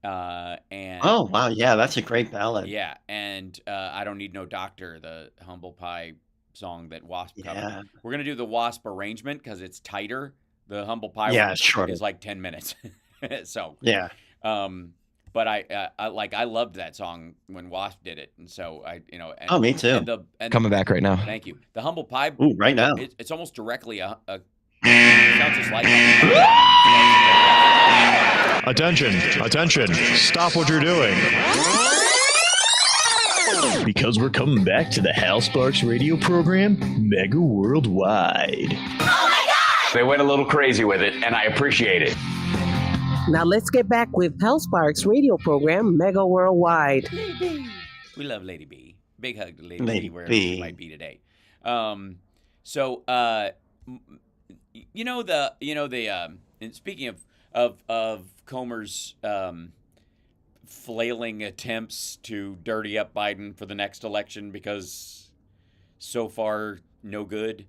And
oh wow, yeah, that's a great ballad.
Yeah, and I Don't Need No Doctor, the Humble Pie song that Wasp covered. We're gonna do the Wasp arrangement because it's tighter. The Humble Pie one is like 10 minutes. So
yeah.
But I loved that song when Wasp did it, and so And,
me too.
And coming back right now.
Thank you. The Humble Pie.
Ooh, right now.
It's almost directly a sounds just like.
Attention. Stop what you're doing. Because we're coming back to the Hal Sparks radio program, Mega Worldwide.
They went a little crazy with it, and I appreciate it.
Now let's get back with Hell Sparks radio program, Mega Worldwide.
We love Lady B. Big hug to Lady,
Lady
B, wherever
B.
she might be today. And speaking of Comer's flailing attempts to dirty up Biden for the next election because so far no good.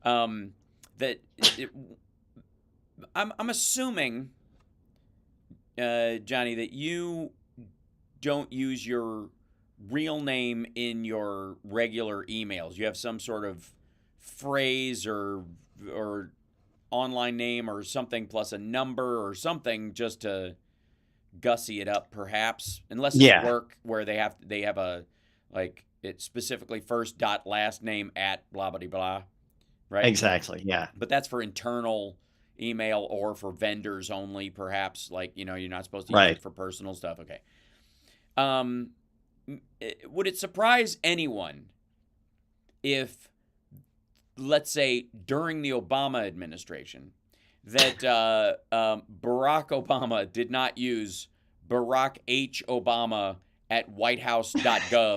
I'm assuming, Johnny, that you don't use your real name in your regular emails. You have some sort of phrase or online name or something plus a number or something just to gussy it up, perhaps, unless it's work where they have a, like, it's specifically first dot last name at blah blah blah, right?
Exactly. Yeah.
But that's for internal email or for vendors only, perhaps. Like, you're not supposed to use it for personal stuff. Okay. Would it surprise anyone if, let's say, during the Obama administration, that Barack Obama did not use Barack H. Obama at whitehouse.gov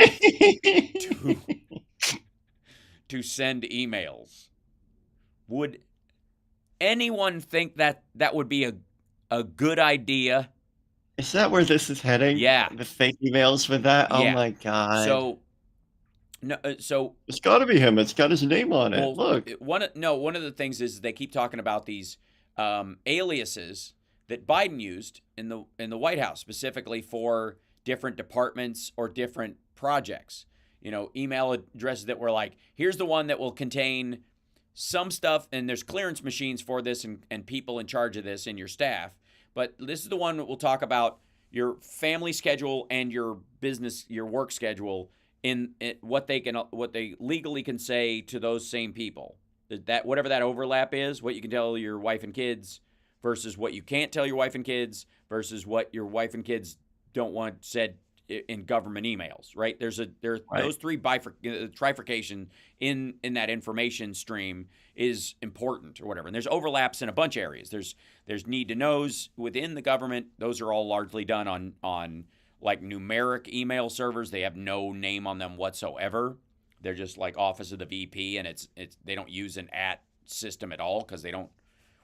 to send emails? Would anyone think that would be a good idea?
Is that where this is heading?
Yeah.
The fake emails with that?
Yeah.
Oh my God.
So
it's got to be him. It's got his name on it.
Well,
look.
One of the things is they keep talking about these aliases that Biden used in the White House, specifically for different departments or different projects. Email addresses that were like, here's the one that will contain some stuff, and there's clearance machines for this and people in charge of this and your staff. But this is the one that will talk about your family schedule and your business, your work schedule, in what they legally can say to those same people. That whatever that overlap is, what you can tell your wife and kids versus what you can't tell your wife and kids versus what your wife and kids don't want said in government emails, right? There's those three trifurcation in that information stream is important or whatever. And there's overlaps in a bunch of areas. There's need to knows within the government. Those are all largely done on like numeric email servers. They have no name on them whatsoever. They're just like Office of the VP, and it's they don't use an @ system at all because they don't.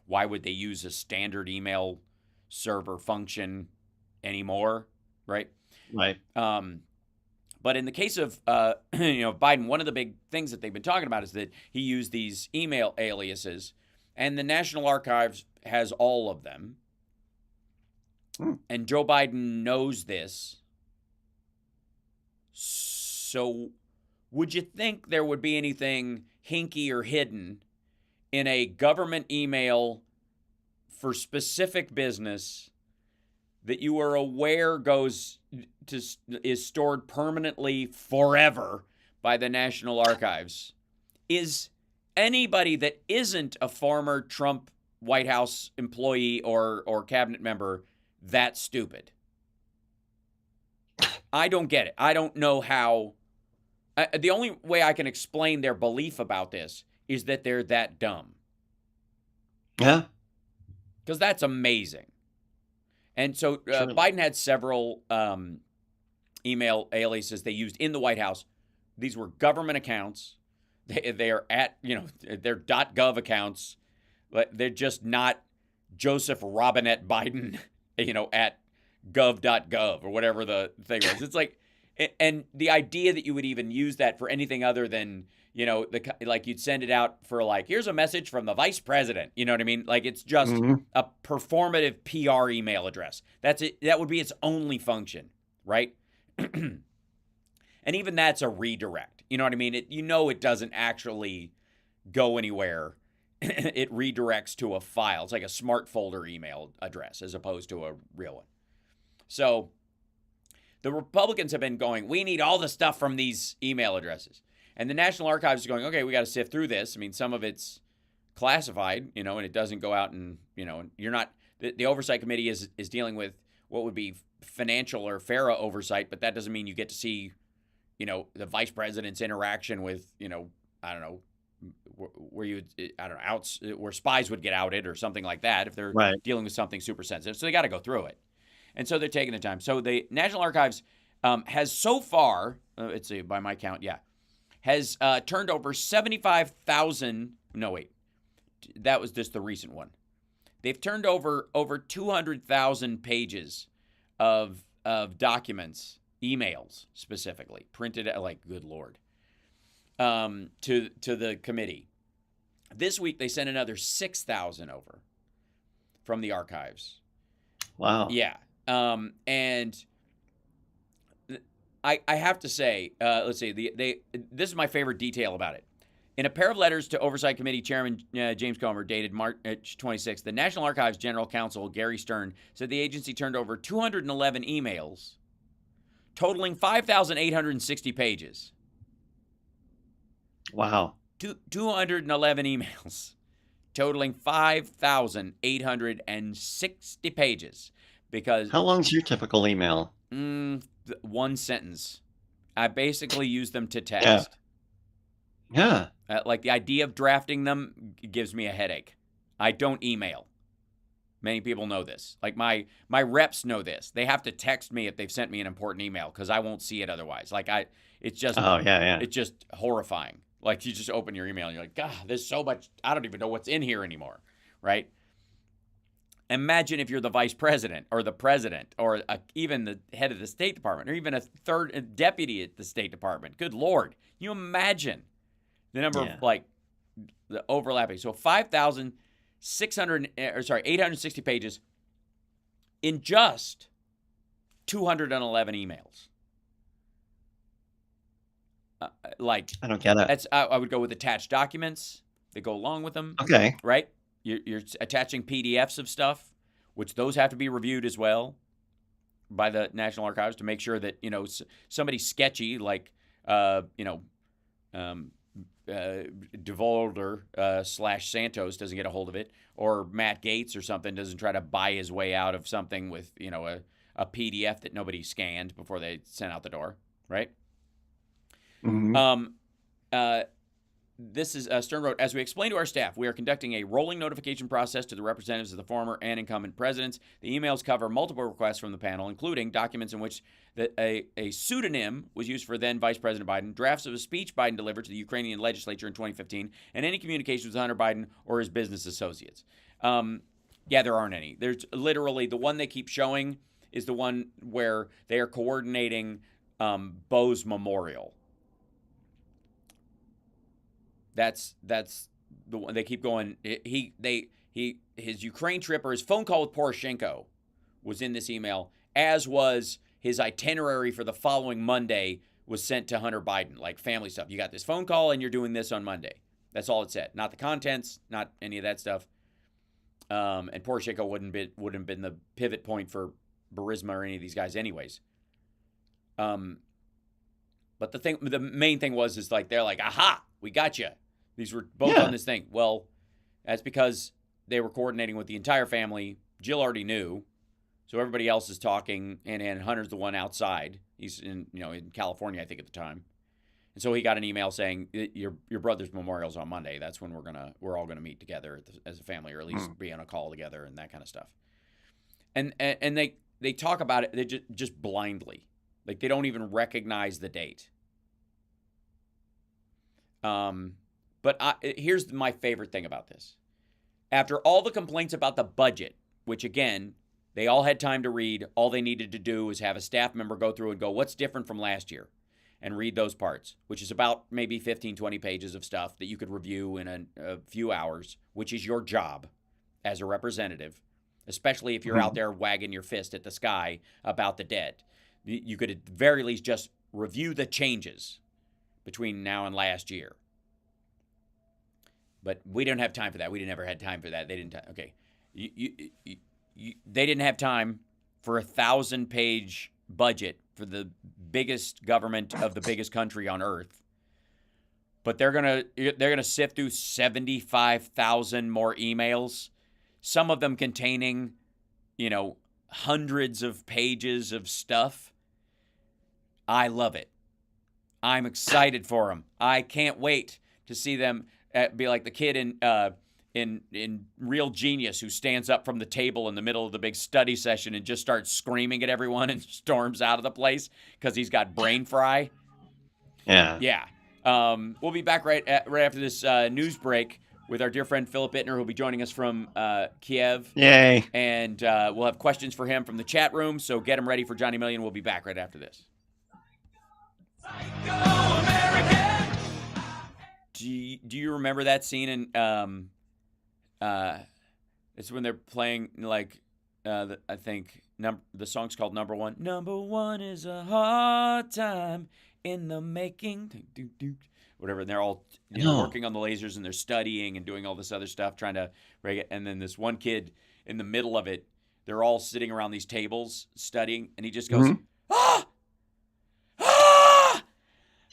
Why would they use a standard email server function anymore, right?
Right.
But in the case of Biden, one of the big things that they've been talking about is that he used these email aliases, and the National Archives has all of them. And Joe Biden knows this. So would you think there would be anything hinky or hidden in a government email for specific business that you are aware is stored permanently forever by the National Archives? Is anybody that isn't a former Trump White House employee or cabinet member that stupid? I don't get it. I don't know how. The only way I can explain their belief about this is that they're that dumb.
Yeah.
Because that's amazing. And so Biden had several email aliases they used in the White House. These were government accounts. They are at, they're .gov accounts. They're just not Joseph Robinette Biden, at gov.gov or whatever the thing was. It's like, and the idea that you would even use that for anything other than, like you'd send it out for like, here's a message from the vice president. You know what I mean? Like it's just a performative PR email address. That's it. That would be its only function, right? And even that's a redirect. You know what I mean? It doesn't actually go anywhere. It redirects to a file. It's like a smart folder email address as opposed to a real one. So the Republicans have been going, we need all the stuff from these email addresses. And the National Archives is going, okay, we got to sift through this. I mean, some of it's classified, and it doesn't go out and, you're not, the Oversight Committee is dealing with what would be financial or FARA oversight, but that doesn't mean you get to see, the vice president's interaction with, I don't know, where you, I don't know, where spies would get outed or something like that if they're
Right.
dealing with something super sensitive. So they got to go through it. And so they're taking the time. So the National Archives has so far, let's see, by my count, has turned over 75,000. No, wait. That was just the recent one. They've turned over 200,000 pages of documents, emails specifically, printed, like, good Lord, to the committee. This week, they sent another 6,000 over from the archives.
Wow.
Yeah. And I have to say, let's see, this is my favorite detail about it. In a pair of letters to Oversight Committee Chairman James Comer, dated March 26th, the National Archives General Counsel Gary Stern said the agency turned over 211 emails, totaling 5,860 pages.
Wow.
211 emails, totaling 5,860 pages. Because
How long's your typical email?
one sentence. I basically use them to text.
Yeah.
Like, the idea of drafting them gives me a headache. I don't email. Many people know this. Like, my reps know this. They have to text me if they've sent me an important email because I won't see it otherwise. Like, it's just it's just horrifying. Like, you just open your email and you're like, God, there's so much. I don't even know what's in here anymore, right? Imagine if you're the vice president or the president or even the head of the State Department or even a third deputy at the State Department. Good Lord. You imagine the number of, like, the overlapping. So 860 pages in just 211 emails. Like,
I don't get it.
I would go with attached documents that go along with them.
Okay.
Right? You're attaching PDFs of stuff, which those have to be reviewed as well by the National Archives to make sure that, somebody sketchy like, DeVolder / Santos doesn't get a hold of it, or Matt Gaetz or something doesn't try to buy his way out of something with, a PDF that nobody scanned before they sent out the door, right?
Mm-hmm.
This is Stern wrote, as we explained to our staff, we are conducting a rolling notification process to the representatives of the former and incumbent presidents. The emails cover multiple requests from the panel, including documents in which a pseudonym was used for then Vice President Biden, drafts of a speech Biden delivered to the Ukrainian legislature in 2015, and any communications with Hunter Biden or his business associates. There aren't any. There's literally the one they keep showing is the one where they are coordinating Bo's memorial. That's the one they keep going. His Ukraine trip or his phone call with Poroshenko was in this email, as was his itinerary for the following Monday was sent to Hunter Biden, like family stuff. You got this phone call and you're doing this on Monday. That's all it said. Not the contents, not any of that stuff. And Poroshenko wouldn't have been the pivot point for Burisma or any of these guys anyways. But the main thing is like, they're like, aha, we got you. These were both on this thing. Well, that's because they were coordinating with the entire family. Jill already knew. So everybody else is talking, and Hunter's the one outside. He's in California, I think, at the time. And so he got an email saying your brother's memorial's on Monday. That's when we're all gonna meet together as a family, or at least be on a call together and that kind of stuff. And they talk about it, they just blindly, like they don't even recognize the date. But here's my favorite thing about this. After all the complaints about the budget, which again, they all had time to read, all they needed to do was have a staff member go through and go, what's different from last year? And read those parts, which is about maybe 15, 20 pages of stuff that you could review in a few hours, which is your job as a representative, especially if you're out there wagging your fist at the sky about the debt. You could at the very least just review the changes between now and last year. But we don't have time for that. We never had time for that. They didn't. Okay, they didn't have time for a 1,000-page budget for the biggest government of the biggest country on earth. But they're gonna sift through 75,000 more emails, some of them containing, hundreds of pages of stuff. I love it. I'm excited for them. I can't wait to see them be like the kid in Real Genius who stands up from the table in the middle of the big study session and just starts screaming at everyone and storms out of the place because he's got brain fry.
Yeah.
Yeah. We'll be back right after this news break with our dear friend Philip Ittner, who'll be joining us from Kiev.
Yay.
And we'll have questions for him from the chat room, so get him ready for Johnny Million. We'll be back right after this. Do you remember that scene in it's when they're playing like I think the song's called Number One. Number one is a hard time in the making. Whatever, and they're all working on the lasers and they're studying and doing all this other stuff, trying to rig it. And then this one kid in the middle of it, they're all sitting around these tables studying, and he just goes, ah! Ah!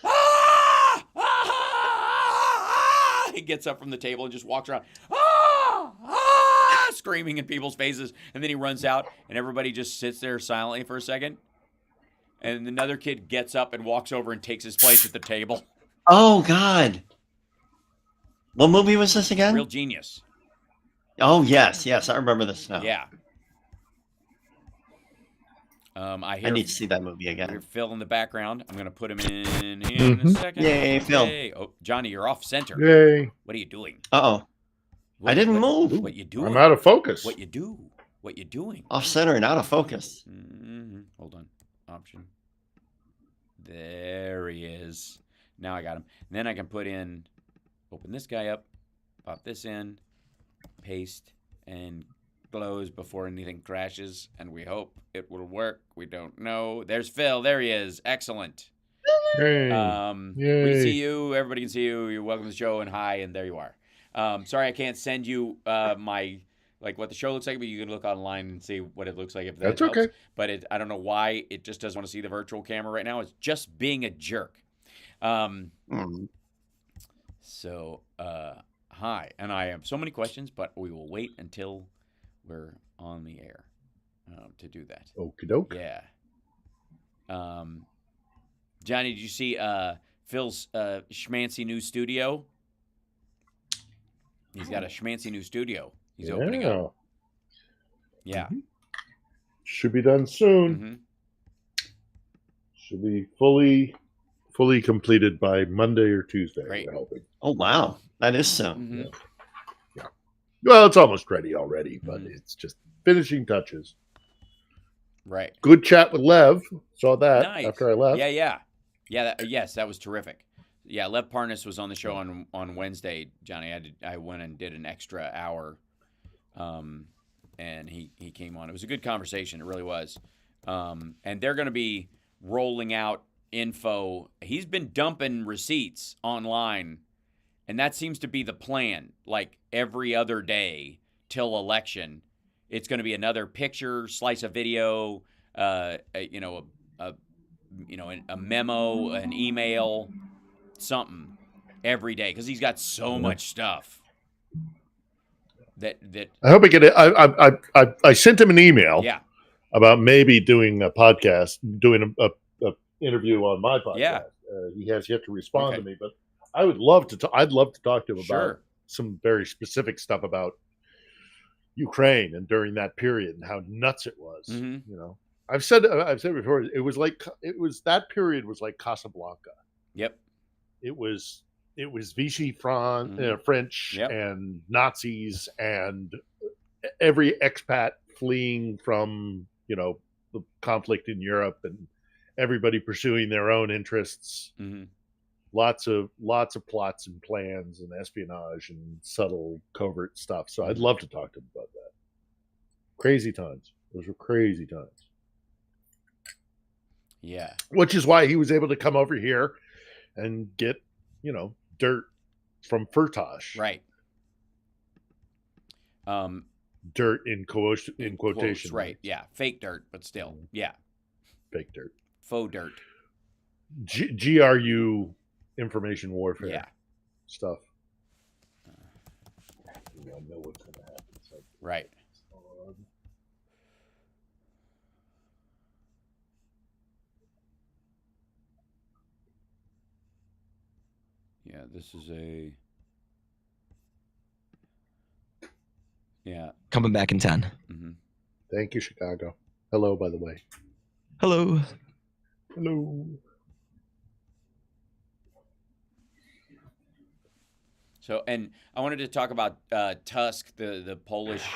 Ah! Ah! He gets up from the table and just walks around, ah! Ah! Screaming in people's faces, and then he runs out, and everybody just sits there silently for a second. And another kid gets up and walks over and takes his place at the table.
Oh, God. What movie was this again?
Real Genius.
Oh, yes. I remember this now.
Yeah. I
need to see that movie
I
again.
hear Phil in the background. I'm going to put him in here in a second.
Yay, Phil.
Yay. Oh, Johnny, you're off center.
Yay.
What are you doing?
Uh-oh. I didn't move.
What you doing?
I'm out of focus.
What you do? What you doing?
Off center and out of focus.
Mm-hmm. Hold on. Option. There he is. Now I got him. And then I can open this guy up, pop this in, paste, and close before anything crashes. And we hope it will work. We don't know. There's Phil. There he is. Excellent.
Hey.
We can see you. Everybody can see you. You're welcome to the show, and hi, and there you are. Sorry I can't send you my what the show looks like, but you can look online and see what it looks like if that
That's
helps.
okay.
But I don't know why it just doesn't want to see the virtual camera right now. It's just being a jerk. So hi, and I have so many questions, but we will wait until we're on the air to do that.
Okie doke.
Yeah. Johnny, did you see Phil's schmancy new studio? He's got a schmancy new studio. He's opening up. Yeah.
Mm-hmm. Should be done soon.
Mm-hmm.
Should be fully completed by Monday or Tuesday.
Great.
We're hoping.
Oh, wow. That is soon.
Mm-hmm.
Yeah. Well, it's almost ready already, but it's just finishing touches.
Right.
Good chat with Lev. Saw that
Nice.
after I left.
Yeah. Yes, that was terrific. Yeah, Lev Parnas was on the show on Wednesday, Johnny. I went and did an extra hour, and he came on. It was a good conversation. It really was. And they're going to be rolling out info. He's been dumping receipts online, and that seems to be the plan. Like every other day till election, it's going to be another picture, slice of video, a memo, an email, something every day because he's got so much stuff. That
I hope I get it. I sent him an email.
Yeah.
About maybe doing a podcast, doing a interview on my podcast.
Yeah.
He has yet to respond to me, but I would love to. I'd love to talk to him about some very specific stuff about Ukraine and during that period and how nuts it was.
Mm-hmm.
You know, I've said before. That period was like Casablanca.
Yep.
It was Vichy French and Nazis and every expat fleeing from the conflict in Europe and everybody pursuing their own interests.
Mm-hmm.
Lots of plots and plans and espionage and subtle covert stuff. So I'd love to talk to him about that. Crazy times. Those were crazy times.
Yeah.
Which is why he was able to come over here and get, dirt from Firtash.
Right.
Dirt in quotation.
Quotes, right. Yeah. Fake dirt, but still. Yeah.
Fake dirt.
Faux dirt.
GRU information warfare stuff. I know what's going to happen. So.
Right. Yeah, this is a Yeah.
Coming back in 10.
Mm-hmm.
Thank you, Chicago. Hello, by the way.
Hello.
Hello.
So, and I wanted to talk about Tusk, the Polish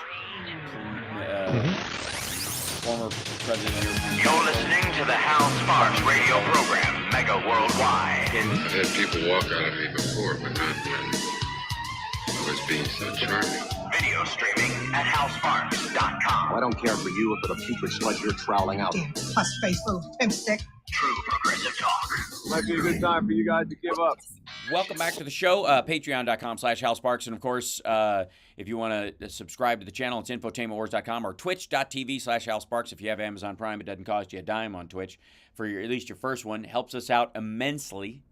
former president.
You're listening to the Hal Sparks radio program, Mega Worldwide.
I've had people walk out of me before, but not when I was being so charming.
Video streaming at halsparks.com.
I don't care for you if the putrid sludge you're troweling out.
Damn, puss-faced little pimpstick.
True progressive talk.
Might be a good time for you guys to give up.
Welcome back to the show. Patreon.com/HalSparks. And of course, if you want to subscribe to the channel, it's infotainmentwars.com or twitch.tv/HalSparks. If you have Amazon Prime, it doesn't cost you a dime on Twitch for at least your first one. Helps us out immensely.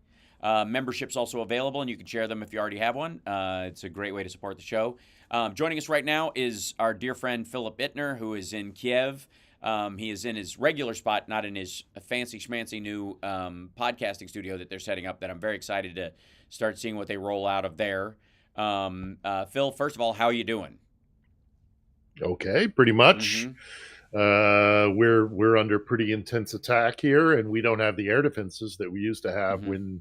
Membership's also available, and you can share them if you already have one. It's a great way to support the show. Joining us right now is our dear friend Philip Ittner, who is in Kiev. He is in his regular spot, not in his fancy schmancy new podcasting studio that they're setting up that I'm very excited to start seeing what they roll out of there. Phil, first of all, how are you doing?
Okay, pretty much.
Mm-hmm.
We're under pretty intense attack here, and we don't have the air defenses that we used to have when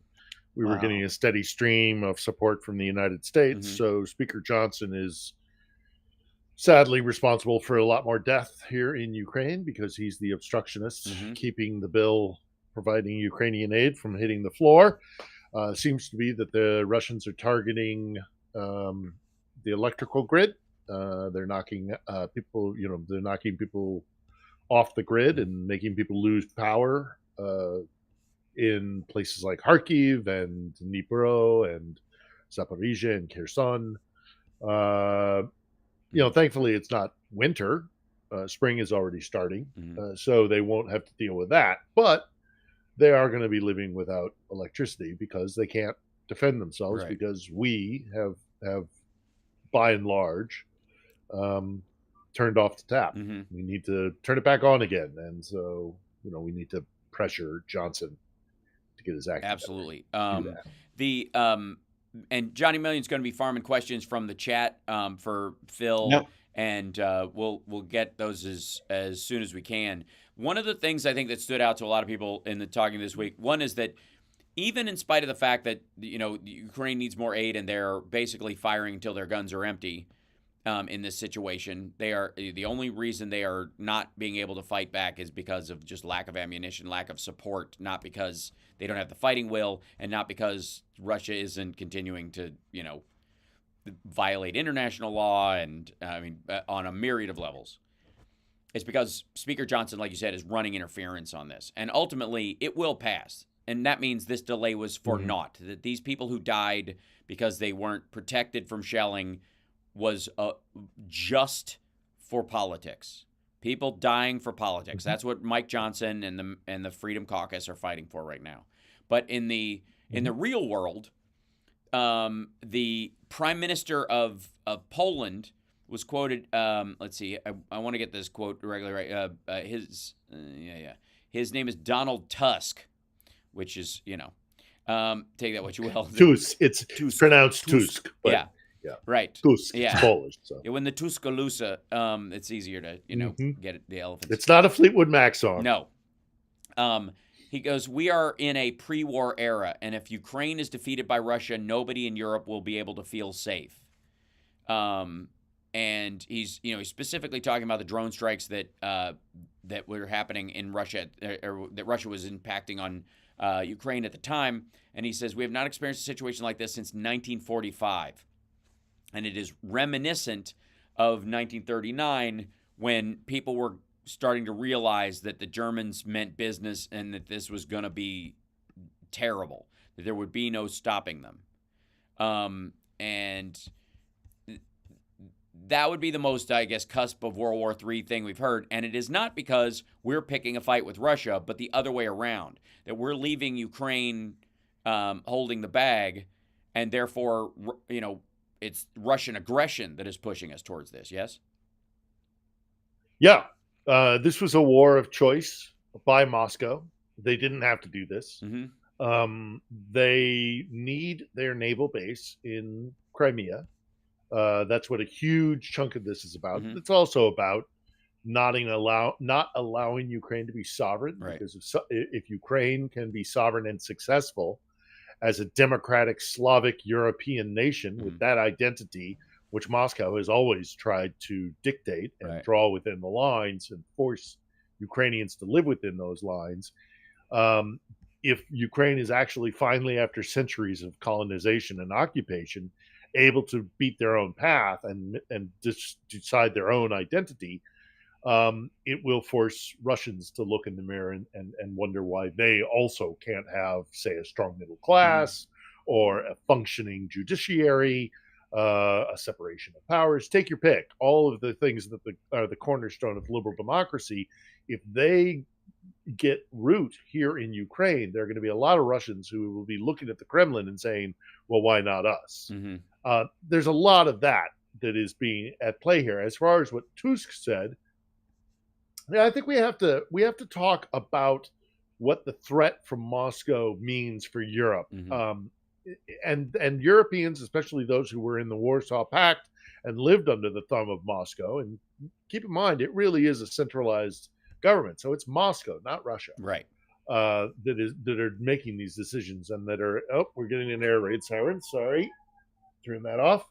we were getting a steady stream of support from the United States. So Speaker Johnson is sadly responsible for a lot more death here in Ukraine because he's the obstructionist keeping the bill providing Ukrainian aid from hitting the floor. Seems to be that the Russians are targeting the electrical grid. They're knocking people, they're knocking people off the grid and making people lose power in places like Kharkiv and Dnipro and Zaporizhia and Kherson. Thankfully it's not winter. Spring is already starting, so they won't have to deal with that. But they are going to be living without electricity because they can't defend themselves because we have by and large turned off the tap. We need to turn it back on again, and so we need to pressure Johnson to get his act together.
Absolutely. And Johnny Million's going to be farming questions from the chat for Phil, and we'll get those as soon as we can. One of the things I think that stood out to a lot of people in the talking this week, one is that even in spite of the fact that Ukraine needs more aid and they're basically firing until their guns are empty in this situation, they are the only reason they are not being able to fight back is because of just lack of ammunition, lack of support, not because they don't have the fighting will, and not because Russia isn't continuing to violate international law and on a myriad of levels. It's because Speaker Johnson, like you said, is running interference on this, and ultimately it will pass. And that means this delay was for naught. That these people who died because they weren't protected from shelling was just for politics. People dying for politics. That's what Mike Johnson and the Freedom Caucus are fighting for right now. But in the real world, the Prime Minister of Poland was quoted. Let's see. I want to get this quote regularly right. His name is Donald Tusk, which is take that what you will.
Tusk. It's pronounced Tusk.
Yeah.
Yeah.
Right.
Tusk.
Yeah.
It's Polish. So.
When the Tuscaloosa, it's easier to get it, the elephants.
It's not a Fleetwood Mac song.
No. He goes, we are in a pre-war era, and if Ukraine is defeated by Russia, nobody in Europe will be able to feel safe. And he's specifically talking about the drone strikes that were happening in Russia, or that Russia was impacting on Ukraine at the time. And he says, we have not experienced a situation like this since 1945. And it is reminiscent of 1939 when people were starting to realize that the Germans meant business and that this was going to be terrible, that there would be no stopping them. And that would be the most, I guess, cusp of World War III thing we've heard. And it is not because we're picking a fight with Russia, but the other way around, that we're leaving Ukraine holding the bag, and therefore, it's Russian aggression that is pushing us towards this, yes?
Yeah. This was a war of choice by Moscow. They didn't have to do this. They need their naval base in Crimea. That's what a huge chunk of this is about. It's also about not allowing Ukraine to be sovereign, because if Ukraine can be sovereign and successful as a democratic Slavic European nation with that identity, which Moscow has always tried to dictate and draw within the lines and force Ukrainians to live within those lines. If Ukraine is actually finally, after centuries of colonization and occupation, able to beat their own path and decide their own identity, it will force Russians to look in the mirror and wonder why they also can't have, say, a strong middle class or a functioning judiciary, a separation of powers. Take your pick. All of the things that are the cornerstone of liberal democracy. If they get root here in Ukraine, there are going to be a lot of Russians who will be looking at the Kremlin and saying, well, why not us? There's a lot of that is being at play here. As far as what Tusk said, yeah, I think we have to talk about what the threat from Moscow means for Europe. And Europeans, especially those who were in the Warsaw Pact and lived under the thumb of Moscow. And keep in mind, it really is a centralized government, so it's Moscow, not Russia, that are making these decisions, and that are. Oh, we're getting an air raid siren. Sorry, turn that off.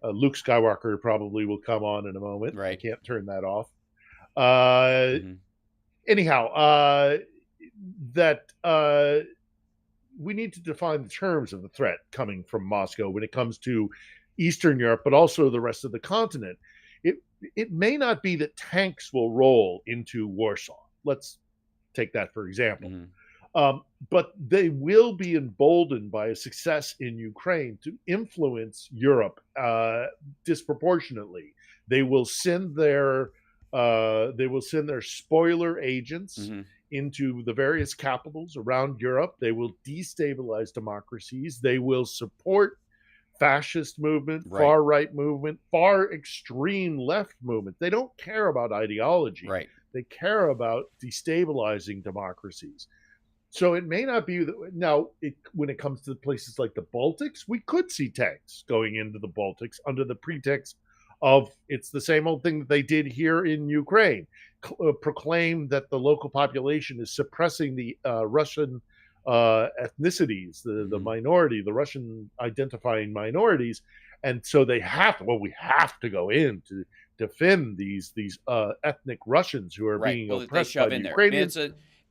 Luke Skywalker probably will come on in a moment. I can't turn that off. Anyhow, that we need to define the terms of the threat coming from Moscow when it comes to Eastern Europe, but also the rest of the continent. It may not be that tanks will roll into Warsaw. Let's take that for example. But they will be emboldened by a success in Ukraine to influence Europe disproportionately. They will send their spoiler agents into the various capitals around Europe. They will destabilize democracies. They will support fascist movement, far right movement, far extreme left movement. They don't care about ideology. They care about destabilizing democracies. So it may not be that now. When it comes to places like the Baltics, we could see tanks going into the Baltics under the pretext of it's the same old thing that they did here in Ukraine, proclaim that the local population is suppressing the Russian ethnicities, the minority, the Russian identifying minorities, and so we have to go in to defend these ethnic Russians who are being oppressed by the Ukrainians.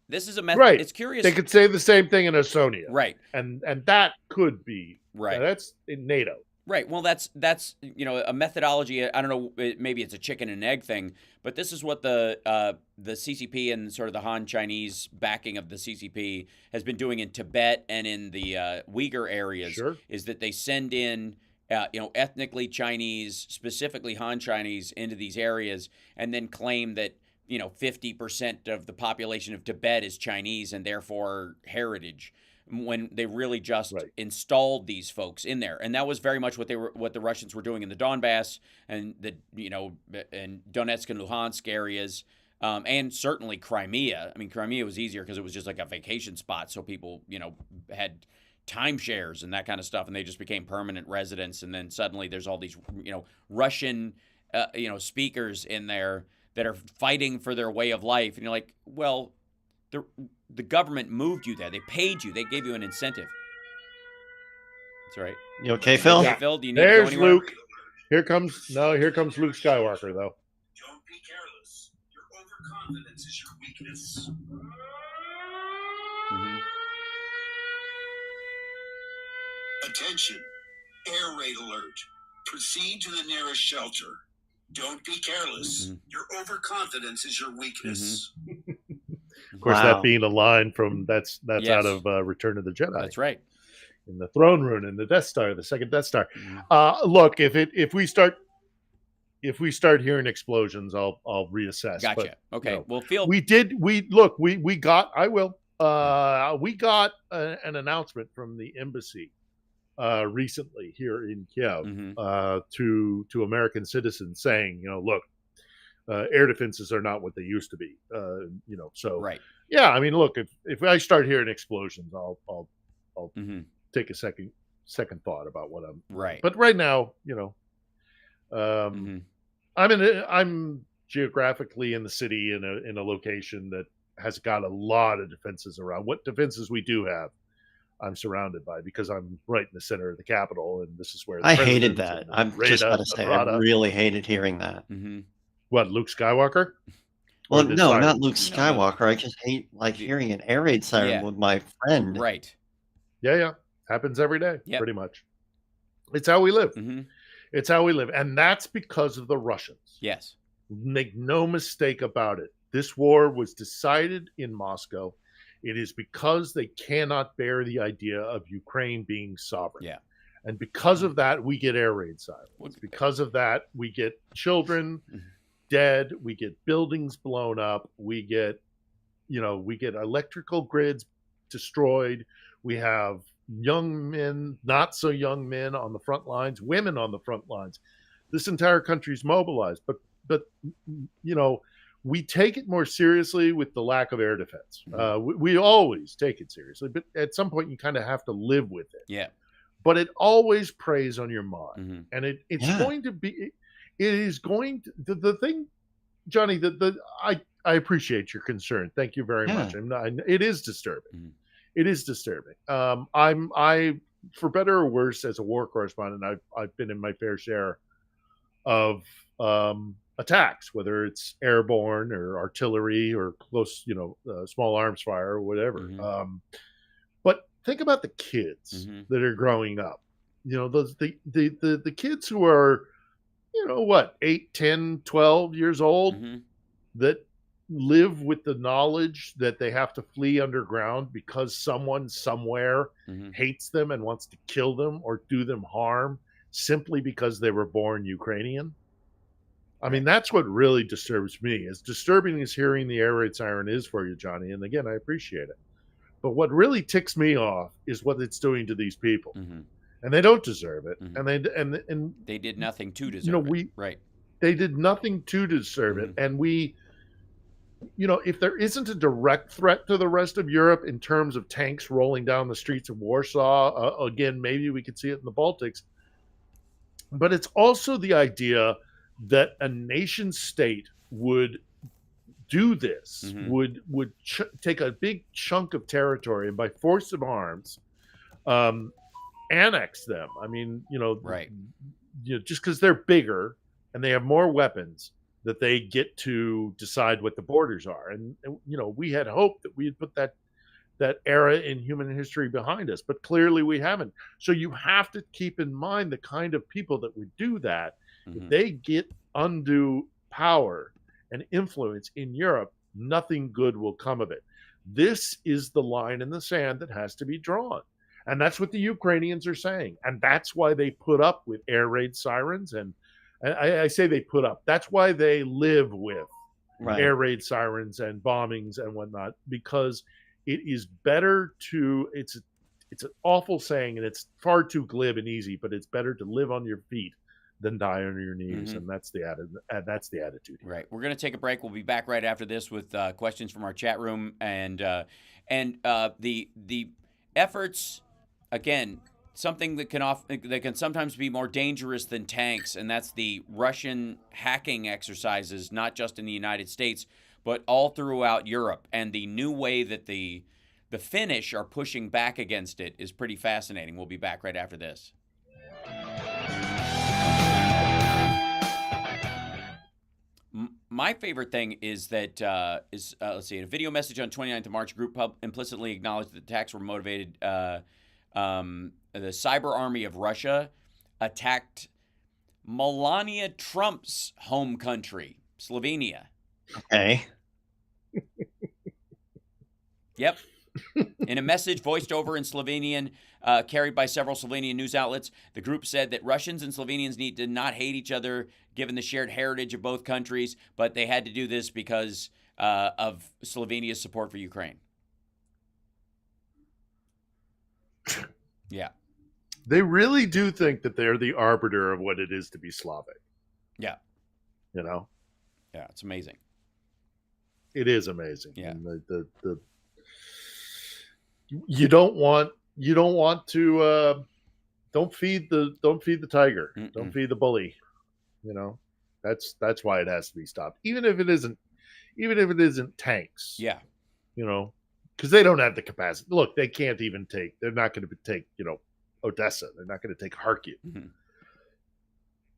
This is a method. It's curious.
They could say the same thing in Estonia, and that could be that's in NATO.
Right. Well, that's a methodology. I don't know. Maybe it's a chicken and egg thing, but this is what the CCP and sort of the Han Chinese backing of the CCP has been doing in Tibet and in the Uyghur areas. Is that they send in ethnically Chinese, specifically Han Chinese, into these areas, and then claim that 50% of the population of Tibet is Chinese and therefore heritage, when they really just installed these folks in there. And that was very much what the Russians were doing in the Donbass and and Donetsk and Luhansk areas, and certainly Crimea. I mean, Crimea was easier because it was just like a vacation spot, so people had timeshares and that kind of stuff, and they just became permanent residents. And then suddenly there's all these Russian speakers in there that are fighting for their way of life, and you're like, well, the government moved you there. They paid you. They gave you an incentive. That's right.
You okay, Phil?
Okay, Phil, do you need
There's
to go anywhere?
Luke. Here comes Luke Skywalker, though.
Don't be careless. Your overconfidence is your weakness. Attention. Air raid alert. Proceed to the nearest shelter. Don't be careless. Your overconfidence is your weakness.
Of course, that being a line from that's out of Return of the Jedi.
That's right.
In the throne room, in the Death Star, the second Death Star. Look, if we start hearing explosions, I'll reassess.
Gotcha.
But,
okay. Well, Phil,
we got an announcement from the embassy recently here in Kiev to American citizens saying, look, air defenses are not what they used to be. Yeah, I mean, look, if I start hearing explosions, I'll take a second thought about what I'm
right.
But right now, I'm geographically in the city in a location that has got a lot of defenses around. What defenses we do have, I'm surrounded by because I'm right in the center of the capital, and this is where the
I hated
president
that. I'm just about to say, I really hated hearing that.
What, Luke Skywalker?
Well, no, not Luke Skywalker. I just hate hearing an air raid siren with my friend.
Right.
Yeah. Happens every day, pretty much. It's how we live. It's how we live. And that's because of the Russians.
Yes.
Make no mistake about it. This war was decided in Moscow. It is because they cannot bear the idea of Ukraine being sovereign.
Yeah.
And because of that, we get air raid sirens. Because of that, we get children dead. We get buildings blown up. We get electrical grids destroyed. We have young men, not so young men on the front lines, women on the front lines. This entire country's mobilized. But we take it more seriously with the lack of air defense. We always take it seriously, but at some point you kind of have to live with it.
Yeah.
But it always preys on your mind. And it's going to be, it is going to, the thing, Johnny, I appreciate your concern. Thank you very much. It is disturbing. It is disturbing. I, for better or worse, as a war correspondent, I've been in my fair share of attacks, whether it's airborne or artillery or close, small arms fire or whatever. But think about the kids that are growing up. The kids who are, 8, 10, 12 years old that live with the knowledge that they have to flee underground because someone somewhere hates them and wants to kill them or do them harm simply because they were born Ukrainian. I mean, that's what really disturbs me. As disturbing as hearing the air raid siren is for you, Johnny, and again, I appreciate it. But what really ticks me off is what it's doing to these people. And they don't deserve it. And
they did nothing to deserve it. Right.
They did nothing to deserve it. And if there isn't a direct threat to the rest of Europe in terms of tanks rolling down the streets of Warsaw, again, maybe we could see it in the Baltics. But it's also the idea that a nation state would do this, would take a big chunk of territory and by force of arms annex them. I mean, just because they're bigger and they have more weapons, that they get to decide what the borders are. And we had hoped that we had put that era in human history behind us, but clearly we haven't. So you have to keep in mind the kind of people that would do that. If they get undue power and influence in Europe, nothing good will come of it. This is the line in the sand that has to be drawn. And that's what the Ukrainians are saying. And that's why they put up with air raid sirens. And I say they put up. That's why they live with air raid sirens and bombings and whatnot, because it is better to, it's an awful saying and it's far too glib and easy, but it's better to live on your feet than die on your knees. And that's the attitude.
Right. We're going to take a break. We'll be back right after this with questions from our chat room and the efforts, again, something that can sometimes be more dangerous than tanks, and that's the Russian hacking exercises, not just in the United States, but all throughout Europe. And the new way that the Finnish are pushing back against it is pretty fascinating. We'll be back right after this. My favorite thing is that, let's see, a video message on 29th of March, group implicitly acknowledged that the attacks were motivated. The cyber army of Russia attacked Melania Trump's home country, Slovenia.
Okay.
Yep. In a message voiced over in Slovenian, carried by several Slovenian news outlets, the group said that Russians and Slovenians need to not hate each other, given the shared heritage of both countries, but they had to do this because of Slovenia's support for Ukraine. Yeah.
They really do think that they're the arbiter of what it is to be Slavic.
Yeah.
Yeah,
it's amazing.
It is amazing.
Yeah.
And you don't want to don't feed the tiger. Don't feed the bully. That's why it has to be stopped. Even if it isn't tanks.
Yeah.
Because they don't have the capacity. Look, they can't even take. They're not going to take Odessa. They're not going to take Kharkiv.
Mm-hmm.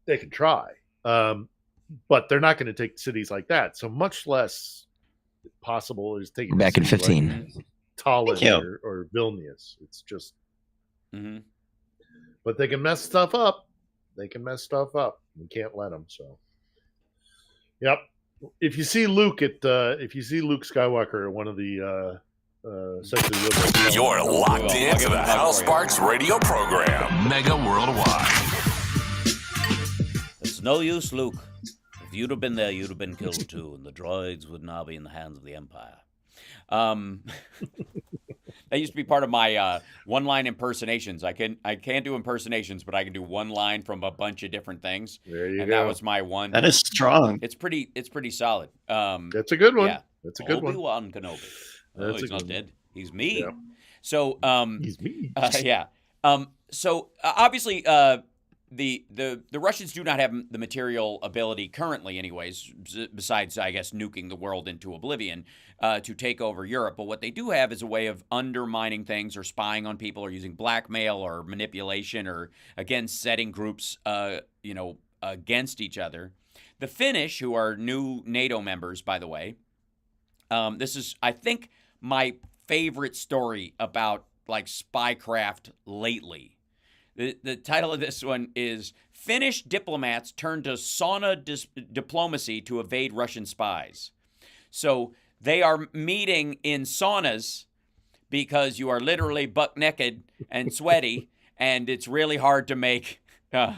They can try, but they're not going to take cities like that. So much less possible is taking.
We're back in 15.
Like Tallinn or Vilnius. It's just.
Mm-hmm.
But they can mess stuff up. We can't let them. So. Yep. If you see Luke Skywalker at one of the sexually liberal,
you're locked into the Hal Sparks radio program, Mega Worldwide.
It's no use, Luke. If you'd have been there, you'd have been killed too, and the droids would now be in the hands of the Empire.
That used to be part of my one-line impersonations. I can't do impersonations, but I can do one line from a bunch of different things.
There you go.
That was my one.
That is strong.
It's pretty solid.
That's a good one.
Yeah.
That's a good one.
Obi-Wan Kenobi.
He's not dead. He's me.
Yeah.
So
he's me.
Yeah. So obviously the Russians do not have the material ability currently, anyways, besides, I guess, nuking the world into oblivion, to take over Europe. But what they do have is a way of undermining things or spying on people or using blackmail or manipulation or, again, setting groups, against each other. The Finnish, who are new NATO members, by the way, this is, I think, my favorite story about, like, spycraft lately. The title of this one is Finnish Diplomats Turn to Sauna Diplomacy to Evade Russian Spies. So they are meeting in saunas because you are literally buck naked and sweaty, and it's really hard to make, to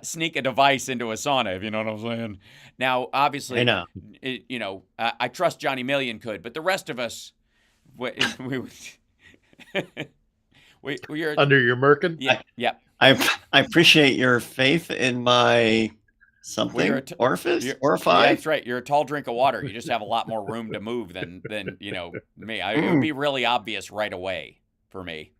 sneak a device into a sauna, if you know what I'm saying. Now, obviously,
I know.
I trust Johnny Million could, but the rest of us, we We're
under your merkin.
Yeah.
I appreciate your faith in my orifice.
Yeah, that's right. You're a tall drink of water. You just have a lot more room to move than me. It would be really obvious right away for me.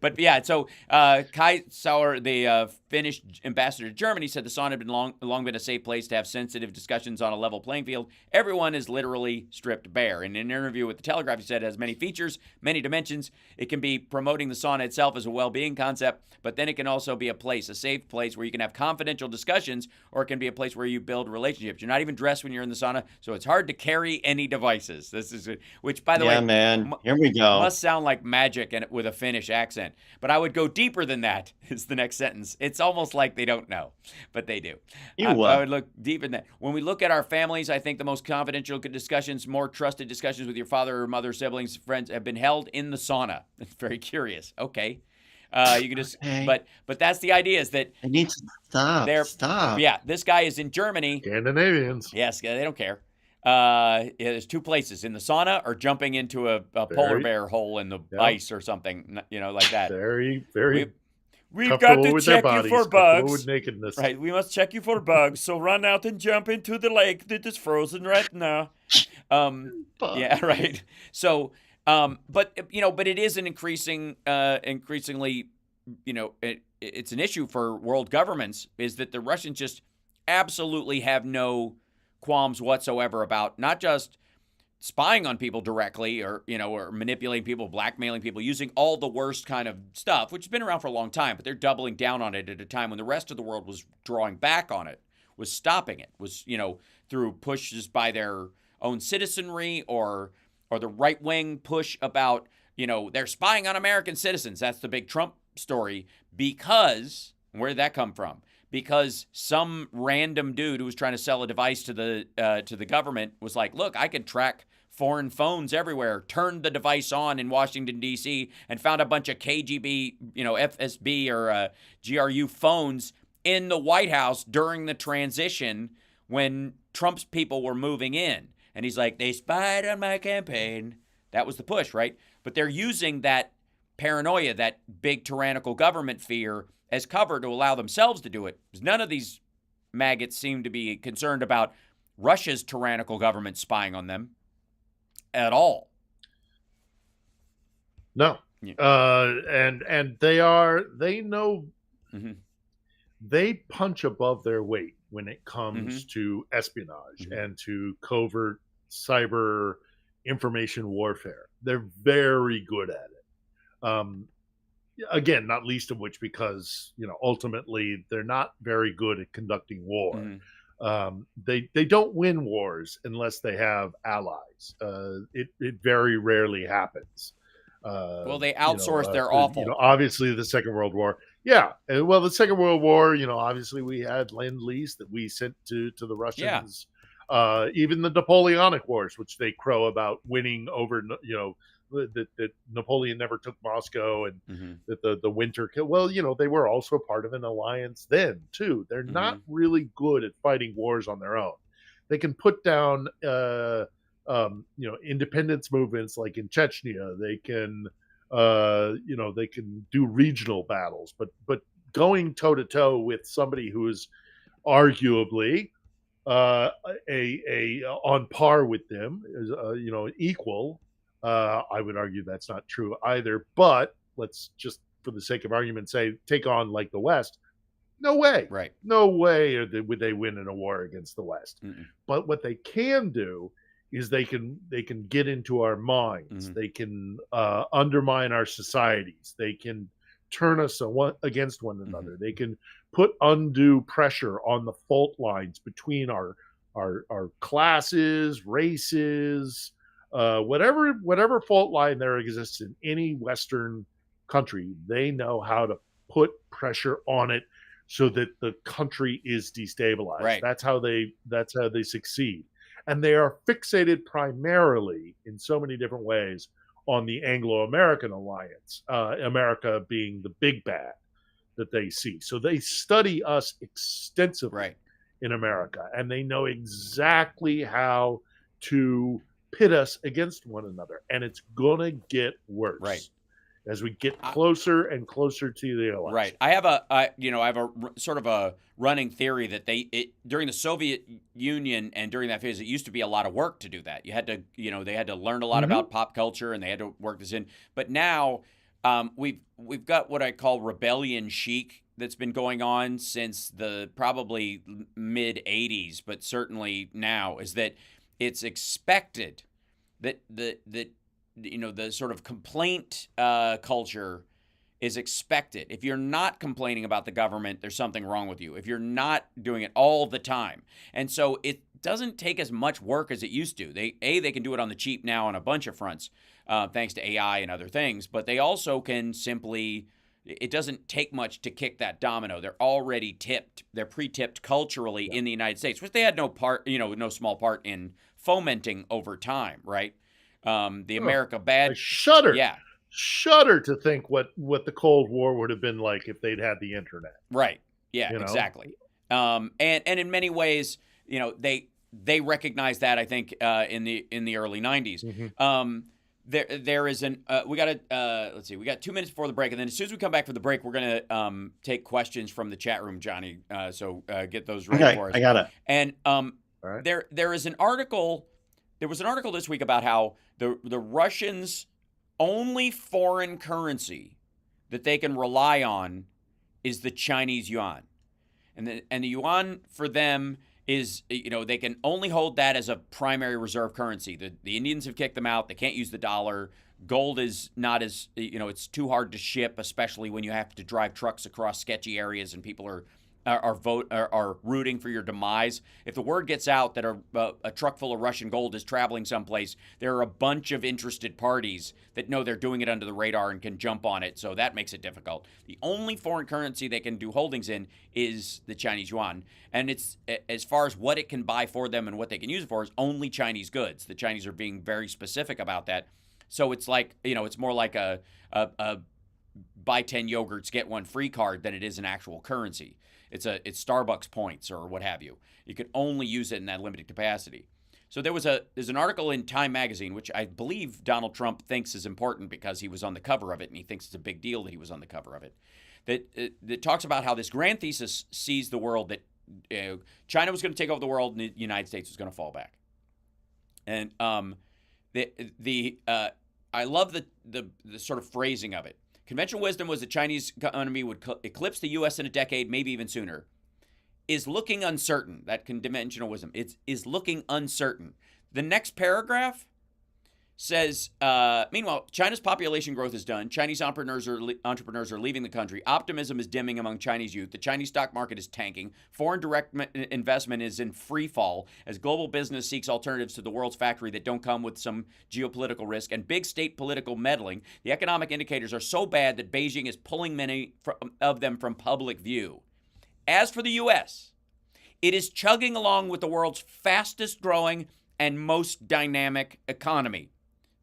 But yeah, so Kai Sauer, the Finnish ambassador to Germany, said the sauna had been long been a safe place to have sensitive discussions on a level playing field. Everyone is literally stripped bare. In an interview with The Telegraph, he said it has many features, many dimensions. It can be promoting the sauna itself as a well-being concept, but then it can also be a safe place where you can have confidential discussions, or it can be a place where you build relationships. You're not even dressed when you're in the sauna, so it's hard to carry any devices. This is which, by the way,
man, here we go.
Must sound like magic and with a Finnish accent. But I would go deeper than that, is the next sentence. It's almost like they don't know, but they do. I would look deep in that. When we look at our families, I think the most confidential discussions, more trusted discussions with your father or mother, siblings, friends have been held in the sauna. It's very curious. Okay. You can just, but that's the idea, is that
I need to stop.
Yeah, this guy is in Germany.
Scandinavians.
Yes, they don't care. There's two places, in the sauna or jumping into a polar bear hole in the ice or something, like that.
We've
got to check you for bugs.
With nakedness.
Right, we must check you for bugs. So run out and jump into the lake that is frozen right now. Yeah, right. So, but it is an increasingly, it's an issue for world governments, is that the Russians just absolutely have no qualms whatsoever about not just spying on people directly or manipulating people, blackmailing people, using all the worst kind of stuff, which has been around for a long time, but they're doubling down on it at a time when the rest of the world was drawing back on it, was stopping it, was, through pushes by their own citizenry or the right-wing push about, they're spying on American citizens. That's the big Trump story, because, where did that come from? Because some random dude who was trying to sell a device to the government was like, look, I can track foreign phones everywhere, turned the device on in Washington, D.C., and found a bunch of KGB, FSB or GRU phones in the White House during the transition when Trump's people were moving in. And he's like, they spied on my campaign. That was the push, right? But they're using that paranoia, that big tyrannical government fear, as cover to allow themselves to do it. Because none of these maggots seem to be concerned about Russia's tyrannical government spying on them at all.
No. Yeah. And they know, they punch above their weight when it comes to espionage and to covert cyber information warfare. They're very good at it. Again, not least of which because, ultimately they're not very good at conducting war. They don't win wars unless they have allies. It very rarely happens.
Well, they outsource their awful.
Obviously, the Second World War. Yeah, well, the Second World War. Obviously, we had Lend-Lease that we sent to the Russians. Yeah. Even the Napoleonic Wars, which they crow about winning over. That Napoleon never took Moscow, and that the winter. Well, they were also part of an alliance then too. They're not really good at fighting wars on their own. They can put down. Independence movements like in Chechnya. They can, they can do regional battles, but going toe to toe with somebody who is arguably on par with them, is equal. I would argue that's not true either. But let's just, for the sake of argument, say take on like the West. No way.
Right.
No way would they win in a war against the West. But what they can do is they can get into our minds. They can undermine our societies. They can turn us against one another. They can put undue pressure on the fault lines between our classes, races, whatever fault line there exists in any Western country. They know how to put pressure on it so that the country is destabilized.
Right.
That's how they succeed. And they are fixated primarily in so many different ways on the Anglo-American alliance, America being the big bad that they see. So they study us extensively in America, and they know exactly how to pit us against one another. And it's going to get worse as we get closer and closer to the election.
Right. I have a sort of a running theory that during the Soviet Union and during that phase, it used to be a lot of work to do that. You had to, they had to learn a lot about pop culture and they had to work this in. But now we've got what I call rebellion chic that's been going on since the probably mid 80s, but certainly now, is that it's expected that the sort of complaint culture is expected. If you're not complaining about the government, there's something wrong with you. If you're not doing it all the time. And so it doesn't take as much work as it used to. They can do it on the cheap now on a bunch of fronts, thanks to AI and other things, but they also can simply, it doesn't take much to kick that domino. They're already tipped. They're pre-tipped culturally in the United States, which they had no small part in fomenting over time, right? The America bad.
I shudder.
Yeah.
Shudder to think what the Cold War would have been like if they'd had the internet.
Right. Yeah, exactly. And in many ways, they recognize that, I think, in the early 90s. There is we got 2 minutes before the break, and then as soon as we come back from the break, we're going to take questions from the chat room, Johnny. So get those ready for us.
I got it.
And there is an article. There was an article this week about how the Russians' only foreign currency that they can rely on is the Chinese yuan. And the yuan for them is, they can only hold that as a primary reserve currency. The Indians have kicked them out. They can't use the dollar. Gold is not as, it's too hard to ship, especially when you have to drive trucks across sketchy areas and people are rooting for your demise. If the word gets out that a truck full of Russian gold is traveling someplace, there are a bunch of interested parties that know they're doing it under the radar and can jump on it, so that makes it difficult. The only foreign currency they can do holdings in is the Chinese yuan, and it's, as far as what it can buy for them and what they can use it for, is only Chinese goods. The Chinese are being very specific about that. So it's like, it's more like a buy 10 yogurts, get one free card than it is an actual currency. It's Starbucks points or what have you. You can only use it in that limited capacity. So there's an article in Time magazine, which I believe Donald Trump thinks is important because he was on the cover of it, and he thinks it's a big deal that he was on the cover of it. That talks about how this grand thesis sees the world that China was going to take over the world and the United States was going to fall back. And I love the sort of phrasing of it, conventional wisdom was the Chinese economy would eclipse the U.S. in a decade, maybe even sooner, is looking uncertain. That conventional wisdom is looking uncertain. The next paragraph says, meanwhile, China's population growth is done. Chinese entrepreneurs are leaving the country. Optimism is dimming among Chinese youth. The Chinese stock market is tanking. Foreign direct investment is in free fall as global business seeks alternatives to the world's factory that don't come with some geopolitical risk and big state political meddling. The economic indicators are so bad that Beijing is pulling many of them from public view. As for the U.S., it is chugging along with the world's fastest growing and most dynamic economy.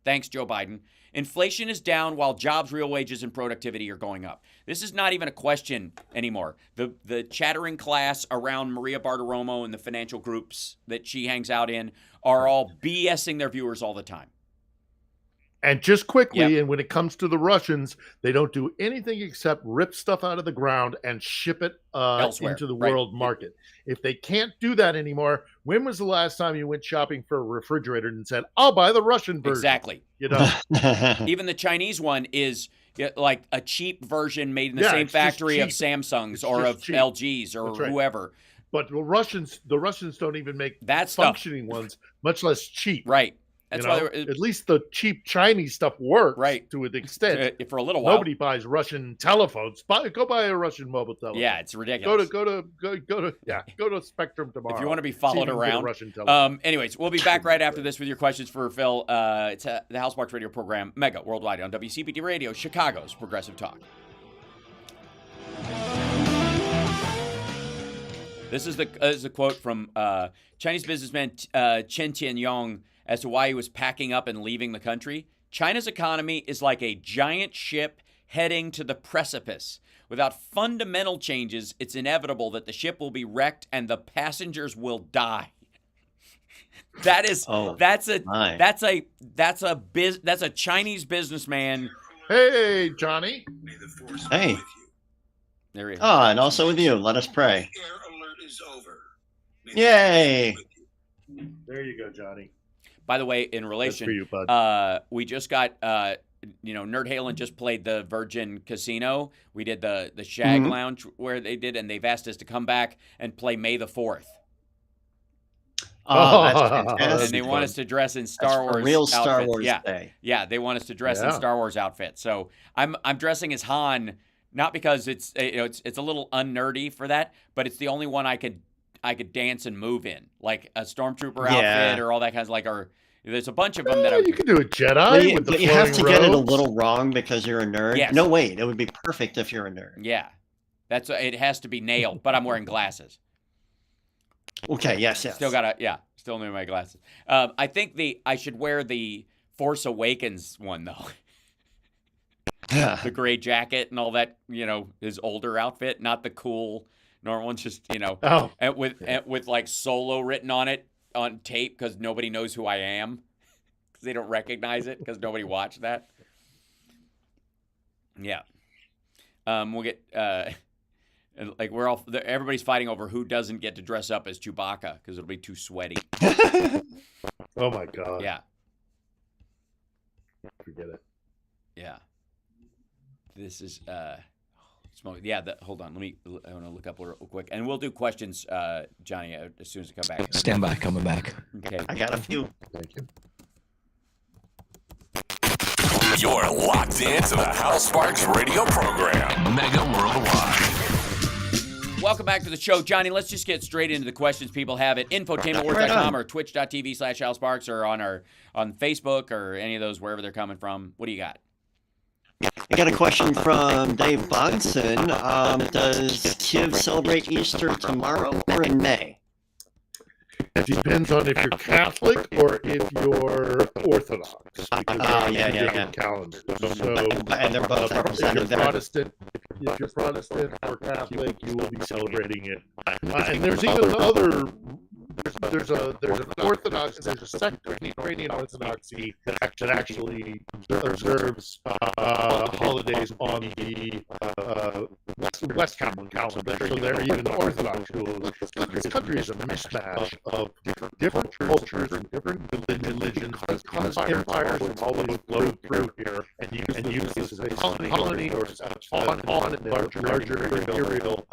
Thanks, Joe Biden. Inflation is down while jobs, real wages, and productivity are going up. This is not even a question anymore. The chattering class around Maria Bartiromo and the financial groups that she hangs out in are all BSing their viewers all the time.
And just quickly, and when it comes to the Russians, they don't do anything except rip stuff out of the ground and ship it
elsewhere
into the world market. If they can't do that anymore, when was the last time you went shopping for a refrigerator and said, I'll buy the Russian version?
Exactly.
You know,
even the Chinese one is like a cheap version made in the same factory of Samsung's or of LG's or whoever.
But the Russians don't even make
that
functioning ones, much less cheap.
Right. That's why
at least the cheap Chinese stuff works to an extent.
For a little while,
nobody buys Russian telephones. Go buy a Russian mobile telephone.
Yeah, it's ridiculous.
Go to Spectrum tomorrow
if you want to be followed around. Anyways, we'll be back right after this with your questions for Phil. It's the Hal Sparks radio program, Mega Worldwide on WCPT Radio, Chicago's Progressive Talk. This is a quote from Chinese businessman Chen Tianyong as to why he was packing up and leaving the country. China's economy is like a giant ship heading to the precipice. Without fundamental changes, it's inevitable that the ship will be wrecked and the passengers will die. That's a Chinese businessman.
Hey, Johnny.
Hey.
There he is.
Oh, and also with you. Let us pray.
Air alert is over.
Yay.
There you go, Johnny.
By the way, in relation,
you, bud.
We just got, Nerd Halen just played the Virgin Casino. We did the Shag Lounge where they did, and they've asked us to come back and play May the 4th.
Oh, that's fantastic.
And they want us to dress in Star Wars
real
outfits.
Star Wars Day.
Yeah, they want us to dress in Star Wars outfits. So I'm dressing as Han, not because it's a little unnerdy for that, but it's the only one I could dance and move in, like a stormtrooper outfit or all that kinds of or there's a bunch of them that
you could do a Jedi with the
but you have to get it a
robes.
little wrong because you're a nerd.
Yes.
No, wait, it would be perfect if you're a nerd.
Yeah, it has to be nailed, but I'm wearing glasses.
Okay, yes.
Still still need my glasses. I think I should wear the Force Awakens one though. The gray jacket and all that, his older outfit, not the cool normal one's just, and with like Solo written on it on tape because nobody knows who I am because they don't recognize it because nobody watched that. Yeah. We'll get everybody's fighting over who doesn't get to dress up as Chewbacca because it'll be too sweaty.
Oh my God.
Yeah.
Forget it.
Yeah. This is smoke. Yeah, hold on. I want to look up real quick. And we'll do questions, Johnny, as soon as I come back.
Stand by, coming back.
Okay.
I got a few.
Thank you.
You're locked into the Hal Sparks radio program, Mega Worldwide.
Welcome back to the show, Johnny. Let's just get straight into the questions people have at infotainmentwars.com or twitch.tv/HalSparks or on Facebook or any of those, wherever they're coming from. What do you got?
I got a question from Dave Bogson. Does Kiv celebrate Easter tomorrow or in May?
It depends on if you're Catholic or if you're Orthodox.
Yeah.
Calendar. So,
and they're both represented there.
If you're Protestant or Catholic, you will be celebrating it. And there's even other. There's an Orthodox. There's a sect of Ukrainian Orthodoxy that actually observes holidays on the West calendar. So they're even Orthodox rules. This country is a mishmash of different cultures and different religions. Empires from all over the globe through here, and use this as colony or on in larger imperial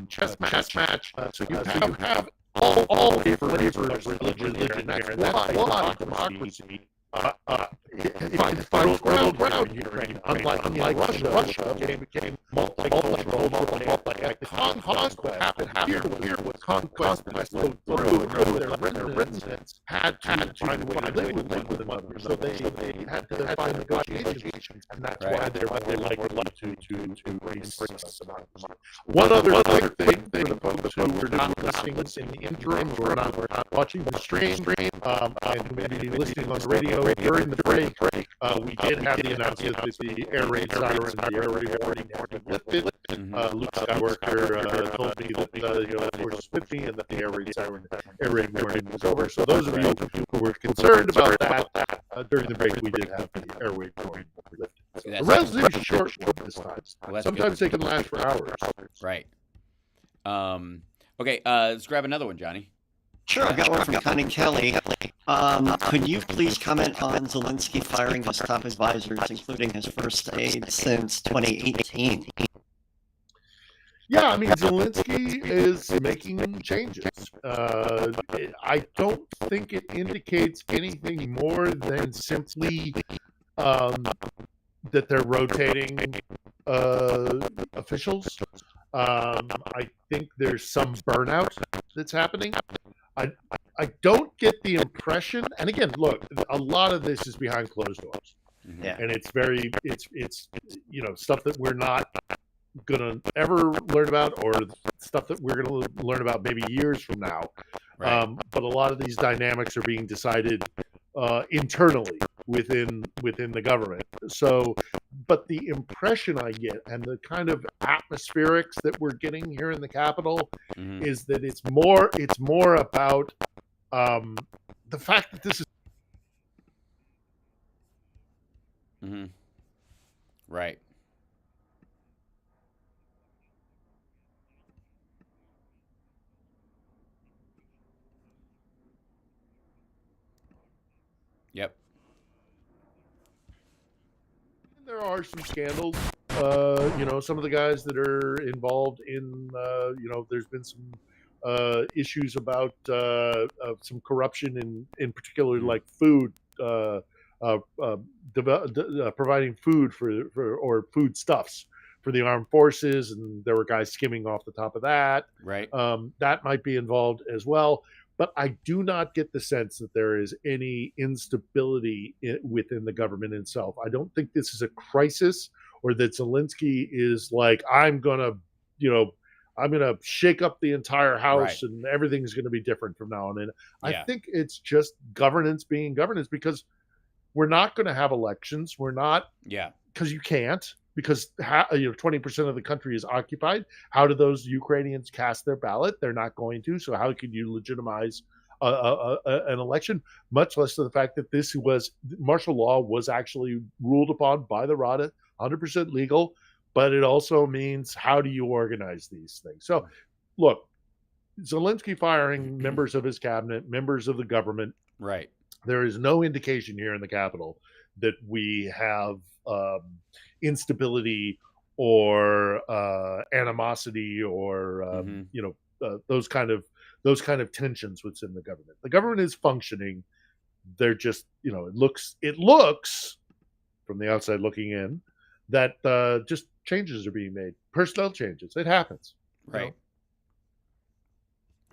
chess match. So you have all flavors of religion, and that's why democracy finds ground here in Ukraine. Unlike Russia, became multicultural, multi-ethnic. Conquest happened here was conquest that flowed through, and their residents had to find a way to live with one another. So they had to find negotiations, and that's why they're likely to embrace democracy. One other thing for the folks who were not listening in the interim, who are not watching the stream, and who may be listening on the radio during the break, we did have the announcement that the air raid siren, the air raid warning had been lifted. Luke Skywalker told me that the force was with me and that the air raid warning was over. So those of you who were concerned about that, during the break, we did have the air raid warning lifted. A relatively short one this time. Sometimes they can last for hours.
Right. Okay, let's grab another one, Johnny.
Sure, I've got one from Connie Kelly. Could you please comment on Zelensky firing his top advisors, including his first aide, since 2018?
Yeah, I mean, Zelensky is making changes. I don't think it indicates anything more than simply that they're rotating officials. I think there's some burnout that's happening. I don't get the impression, and again, look, a lot of this is behind closed doors, and it's stuff that we're not gonna ever learn about, or stuff that we're gonna learn about maybe years from now. Right. But a lot of these dynamics are being decided internally within the government. So, but the impression I get and the kind of atmospherics that we're getting here in the Capitol is that it's more about the fact that this is
right. Yep.
There are some scandals. Some of the guys that are involved in, there's been some issues about some corruption in particular, like food, providing food for or foodstuffs for the armed forces, and there were guys skimming off the top of that.
Right.
That might be involved as well. But I do not get the sense that there is any instability within the government itself. I don't think this is a crisis, or that Zelensky is like, I'm gonna shake up the entire house, right, and everything's gonna be different from now on. And I think it's just governance being governance, because we're not going to have elections. We're not, because you can't, because 20% of the country is occupied. How do those Ukrainians cast their ballot? They're not going to. So how could you legitimize an election? Much less to the fact that this was martial law was actually ruled upon by the Rada, 100% legal. But it also means, how do you organize these things? So, look, Zelensky firing members of his cabinet, members of the government.
Right.
There is no indication here in the Capitol that we have instability or animosity or those kind of tensions within the government. The government is functioning. They're just it looks from the outside looking in that just changes are being made, personnel changes. It happens,
right?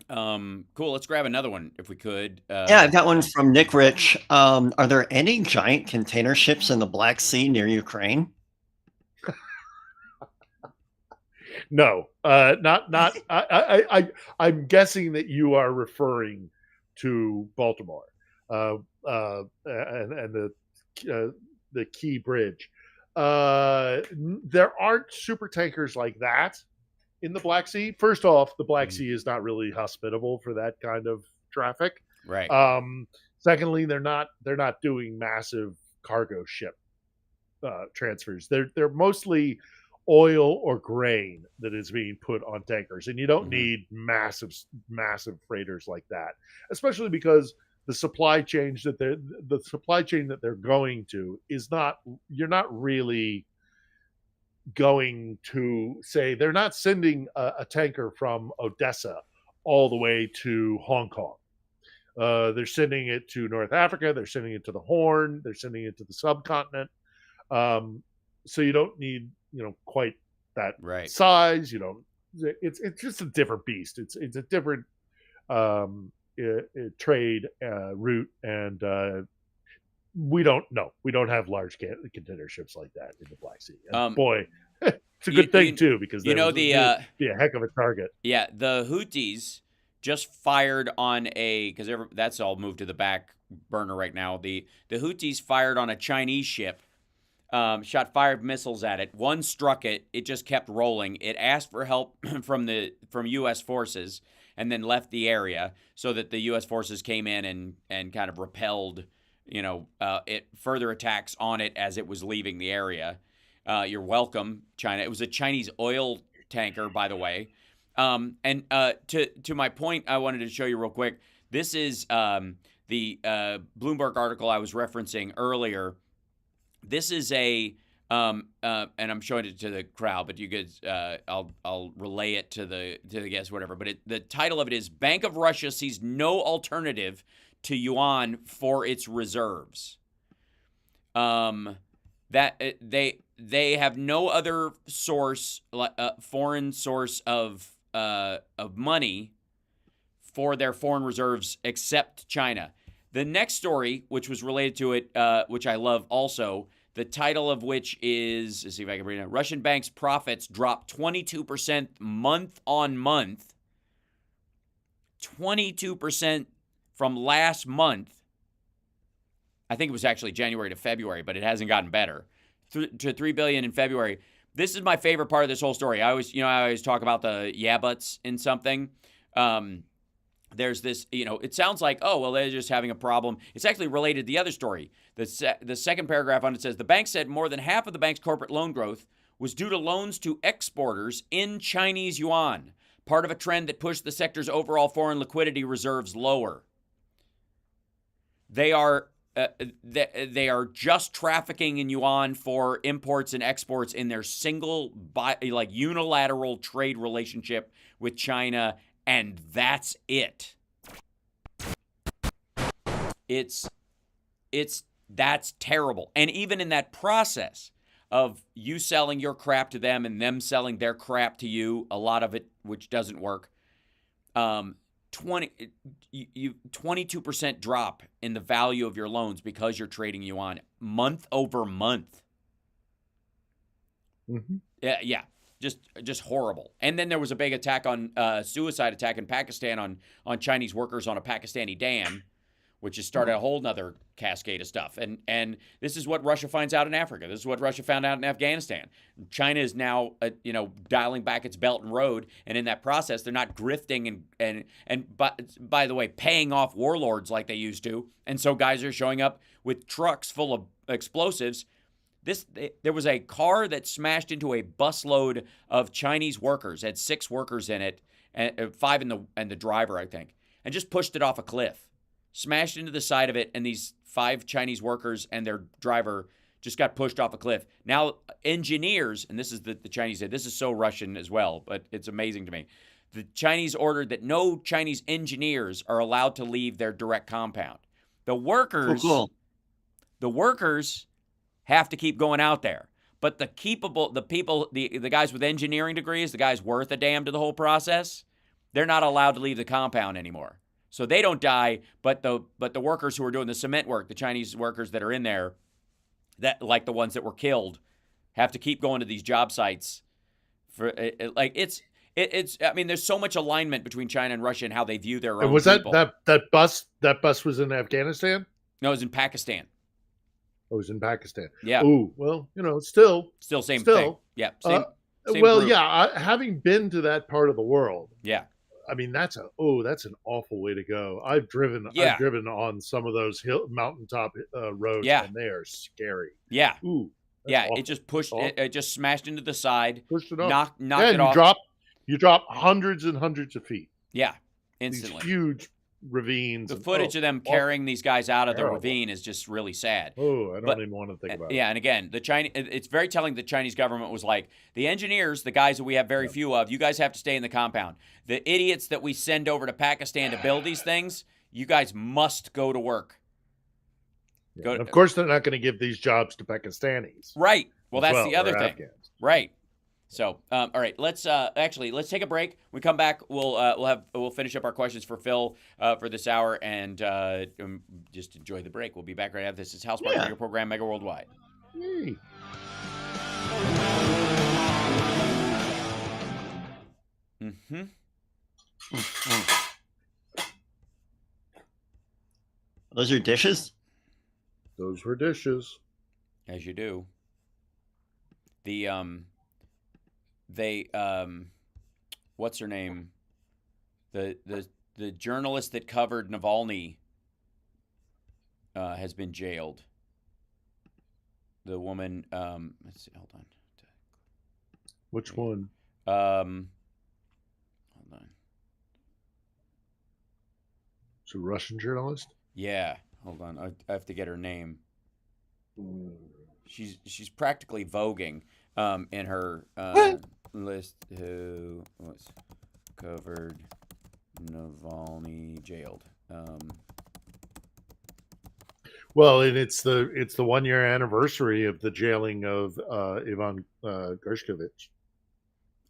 Cool. Let's grab another one if we could.
Yeah, I've got one from Nick Rich. Are there any giant container ships in the Black Sea near Ukraine?
No, not. I'm guessing that you are referring to Baltimore, and the Key Bridge. There aren't super tankers like that in the Black Sea. First off, the Black Sea is not really hospitable for that kind of traffic.
Right.
Secondly, they're not doing massive cargo ship transfers. They're mostly oil or grain that is being put on tankers, and you don't need massive freighters like that, especially because the supply chain that they're going to is not. You're not really going to say they're not sending a tanker from Odessa all the way to Hong Kong. They're sending it to North Africa. They're sending it to the Horn. They're sending it to the subcontinent. So you don't need, quite that size. You don't. It's just a different beast. It's a different trade route, and we don't know. We don't have large container ships like that in the Black Sea. And boy, it's a good thing too, because be a heck of a target.
Yeah, the Houthis just fired on because that's all moved to the back burner right now. The Houthis fired on a Chinese ship, shot 5 missiles at it. One struck it. It just kept rolling. It asked for help from U.S. forces and then left the area, so that the U.S. forces came in and kind of repelled, further attacks on it as it was leaving the area. You're welcome, China. It was a Chinese oil tanker, by the way. And to my point, I wanted to show you real quick. This is the Bloomberg article I was referencing earlier. This is and I'm showing it to the crowd, but you guys, I'll relay it to the guests, whatever. But the title of it is "Bank of Russia Sees No Alternative to Yuan for Its Reserves." That they have no other source, foreign source of money for their foreign reserves except China. The next story, which was related to it, which I love also, the title of which is, let's see if I can read it. Russian banks' profits dropped 22% month on month. 22% from last month. I think it was actually January to February, but it hasn't gotten better. To $3 billion in February. This is my favorite part of this whole story. I always talk about the yeah buts in something. There's this, it sounds like, oh, well, they're just having a problem. It's actually related to the other story. The second paragraph on it says, the bank said more than half of the bank's corporate loan growth was due to loans to exporters in Chinese yuan, part of a trend that pushed the sector's overall foreign liquidity reserves lower. They are just trafficking in yuan for imports and exports in their single, unilateral trade relationship with China, and that's it. That's terrible. And even in that process of you selling your crap to them and them selling their crap to you, a lot of it which doesn't work, 22% drop in the value of your loans because you're trading yuan month over month.
Mm-hmm.
Yeah, just horrible. And then there was a big attack suicide attack in Pakistan on Chinese workers on a Pakistani dam, which has started a whole nother cascade of stuff. And this is what Russia finds out in Africa. This is what Russia found out in Afghanistan. China is now, dialing back its Belt and Road, and in that process, they're not grifting and by the way, paying off warlords like they used to. And so guys are showing up with trucks full of explosives. There was a car that smashed into a busload of Chinese workers, had 6 workers in it, and 5 and the driver, I think, and just pushed it off a cliff. Smashed into the side of it, and these 5 Chinese workers and their driver just got pushed off a cliff. Now, engineers, and this is the Chinese say, this is so Russian as well, but it's amazing to me. The Chinese ordered that no Chinese engineers are allowed to leave their direct compound. The workers, the workers have to keep going out there. But the guys with engineering degrees, the guys worth a damn to the whole process, they're not allowed to leave the compound anymore. So they don't die, but the workers who are doing the cement work, the Chinese workers that are in there, that like the ones that were killed, have to keep going to these job sites. There's so much alignment between China and Russia and how they view their own.
And was
people.
that bus was in Afghanistan?
No, it was in Pakistan.
Oh, it was in Pakistan.
Yeah.
Oh, well, still
same thing. Yeah. Same
well,
group.
yeah. Having been to that part of the world,
yeah.
I mean, that's an awful way to go. I've driven on some of those mountaintop roads, and they are scary.
Yeah.
Ooh.
Yeah.
Awful.
It just pushed. It just smashed into the side.
Pushed it off.
Knocked it off.
You drop hundreds and hundreds of feet.
Yeah. Instantly.
These huge ravines.
The footage of them carrying these guys out of the ravine is just really sad.
Oh, I don't even want to think about it.
Yeah, and again, it's very telling the Chinese government was like, the engineers, the guys that we have very few of, you guys have to stay in the compound. The idiots that we send over to Pakistan to build these things, you guys must go to work.
Yeah, of course, they're not going to give these jobs to Pakistanis.
Right. Well, that's the other thing.
Afghans.
Right. So, all right, let's take a break. When we come back, we'll finish up our questions for Phil for this hour, and just enjoy the break. We'll be back right after this. It's House Sparks Radio Program Mega Worldwide.
Yay.
Those are dishes?
Those were dishes.
As you do. The what's her name? The journalist that covered Navalny has been jailed. The woman, let's see, hold on.
Which one?
Hold on.
It's a Russian journalist?
Yeah, hold on. I have to get her name. She's practically voguing in her list who was covered Navalny jailed.
Well, and it's the 1 year anniversary of the jailing of Ivan Gershkovich.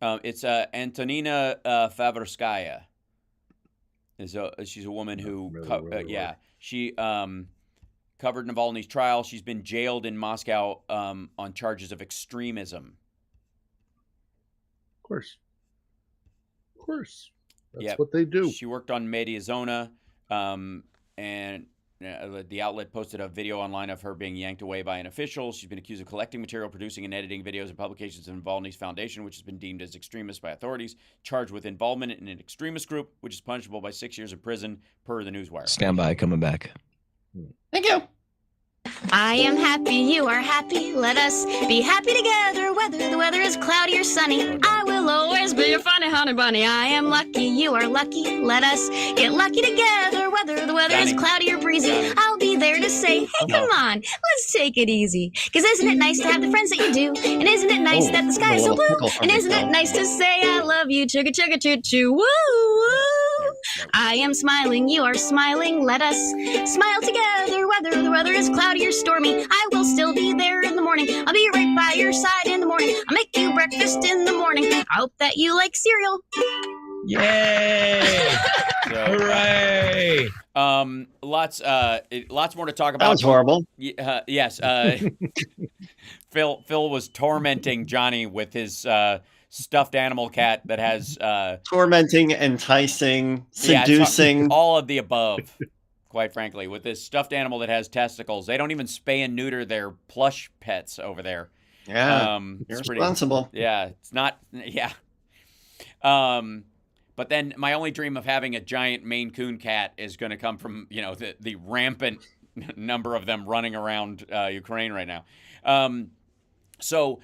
It's Antonina Favorskaya. She's a woman who she covered Navalny's trial. She's been jailed in Moscow on charges of extremism.
Of course. That's what they do.
She worked on Mediazona, and the outlet posted a video online of her being yanked away by an official. She's been accused of collecting material, producing and editing videos and publications of Navalny's foundation, which has been deemed as extremist by authorities, charged with involvement in an extremist group, which is punishable by 6 years in prison, per the Newswire.
Stand by, coming back.
Thank you.
I am happy, you are happy. Let us be happy together, whether the weather is cloudy or sunny. I will always be your funny honey bunny. I am lucky, you are lucky. Let us get lucky together, whether the weather is cloudy or breezy. I'll be there to say, hey, come on, let's take it easy. Because isn't it nice to have the friends that you do? And isn't it nice that the sky is so blue? And isn't it nice to say I love you, chugga chugga choo choo, woo woo. I am smiling, you are smiling. Let us smile together, whether the weather is cloudy or stormy. I will still be there in the morning. I'll be right by your side in the morning. I'll make you breakfast in the morning. I hope that you like cereal.
Yay! Hooray!
Lots more to talk about.
That was horrible.
Yes. Phil was tormenting Johnny with his stuffed animal cat that has
tormenting, enticing, seducing,
all of the above. Quite frankly, with this stuffed animal that has testicles, they don't even spay and neuter their plush pets over there.
Yeah, you're responsible.
It's not. Yeah. But then my only dream of having a giant Maine Coon cat is going to come from the rampant number of them running around Ukraine right now. So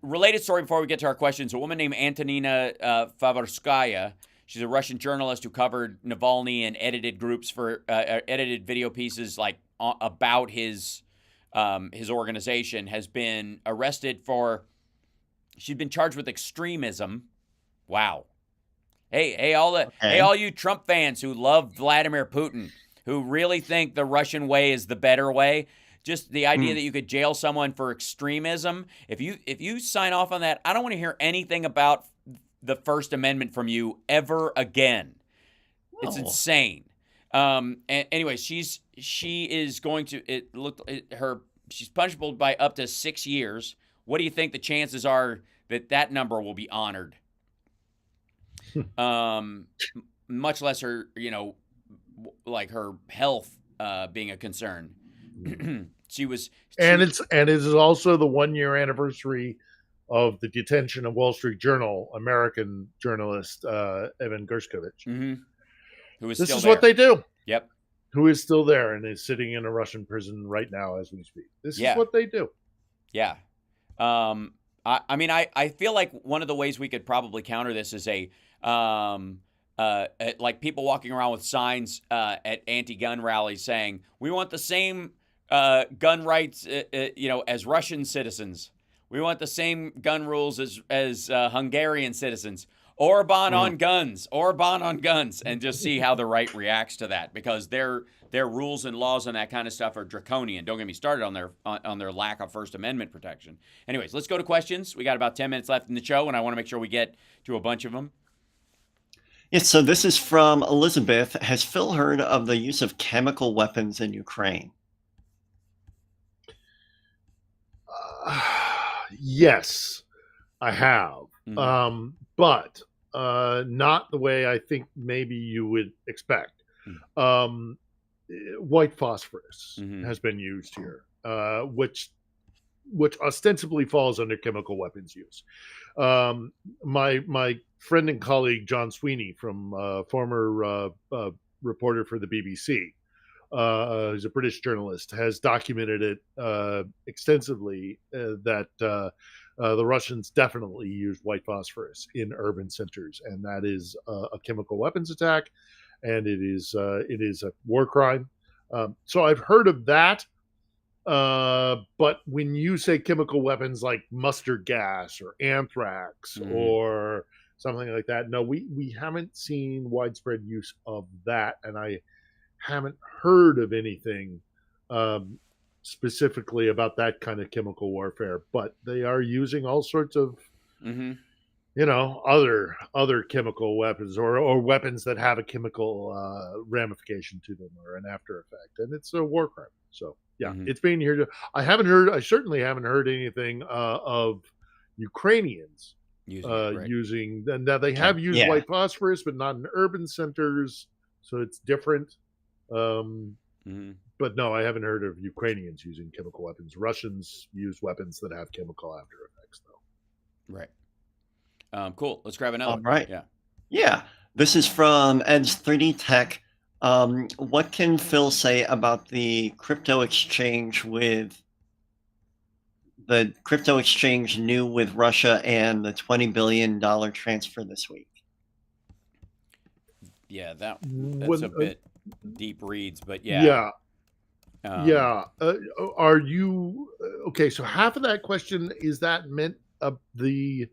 related story before we get to our questions: a woman named Antonina Favorskaya. She's a Russian journalist who covered Navalny and edited groups for edited video pieces about his organization. Has been arrested for. She's been charged with extremism. Wow. Hey, all you Trump fans who love Vladimir Putin, who really think the Russian way is the better way. Just the idea that you could jail someone for extremism. If you sign off on that, I don't want to hear anything about the First Amendment from you ever again. No. It's insane. And anyway, she is going to she's punishable by up to 6 years. What do you think the chances are that number will be honored? Much less her, like her health being a concern.
And it is also the 1 year anniversary of the detention of Wall Street Journal American journalist Evan Gershkovich.
Mm-hmm.
This is what they do.
Yep.
Who is still there and is sitting in a Russian prison right now as we speak. This is what they do.
Yeah. I feel like one of the ways we could probably counter this is a like people walking around with signs at anti-gun rallies saying, "We want the same gun rights, as Russian citizens. We want the same gun rules as Hungarian citizens. Orban on guns, and just see how the right reacts to that, because their rules and laws and that kind of stuff are draconian. Don't get me started on their lack of First Amendment protection. Anyways, let's go to questions. We got about 10 minutes left in the show, and I want to make sure we get to a bunch of them.
Yes, so this is from Elizabeth. Has Phil heard of the use of chemical weapons in Ukraine?
Yes, I have.
Mm-hmm.
But not the way I think maybe you would expect. White phosphorus has been used here, which ostensibly falls under chemical weapons use. My friend and colleague John Sweeney, from former reporter for the BBC, who's a British journalist, has documented it extensively that the Russians definitely use white phosphorus in urban centers, and that is a chemical weapons attack, and it is a war crime. So I've heard of that, but when you say chemical weapons like mustard gas or anthrax or something like that, no, we haven't seen widespread use of that, and I haven't heard of anything specifically about that kind of chemical warfare, but they are using all sorts of other chemical weapons or weapons that have a chemical ramification to them or an after effect, and it's a war crime. So yeah, it's being here. I certainly haven't heard anything of Ukrainians using. Now they have used white phosphorus, but not in urban centers, so it's different. But no, I haven't heard of Ukrainians using chemical weapons. Russians use weapons that have chemical after effects, though.
Right. Cool. Let's grab another.
All right.
Yeah.
Yeah. This is from Ed's 3D Tech. What can Phil say about the crypto exchange new with Russia and the $20 billion transfer this week?
Yeah, that's a bit deep reads, but yeah.
Are you okay? So half of that question is that meant the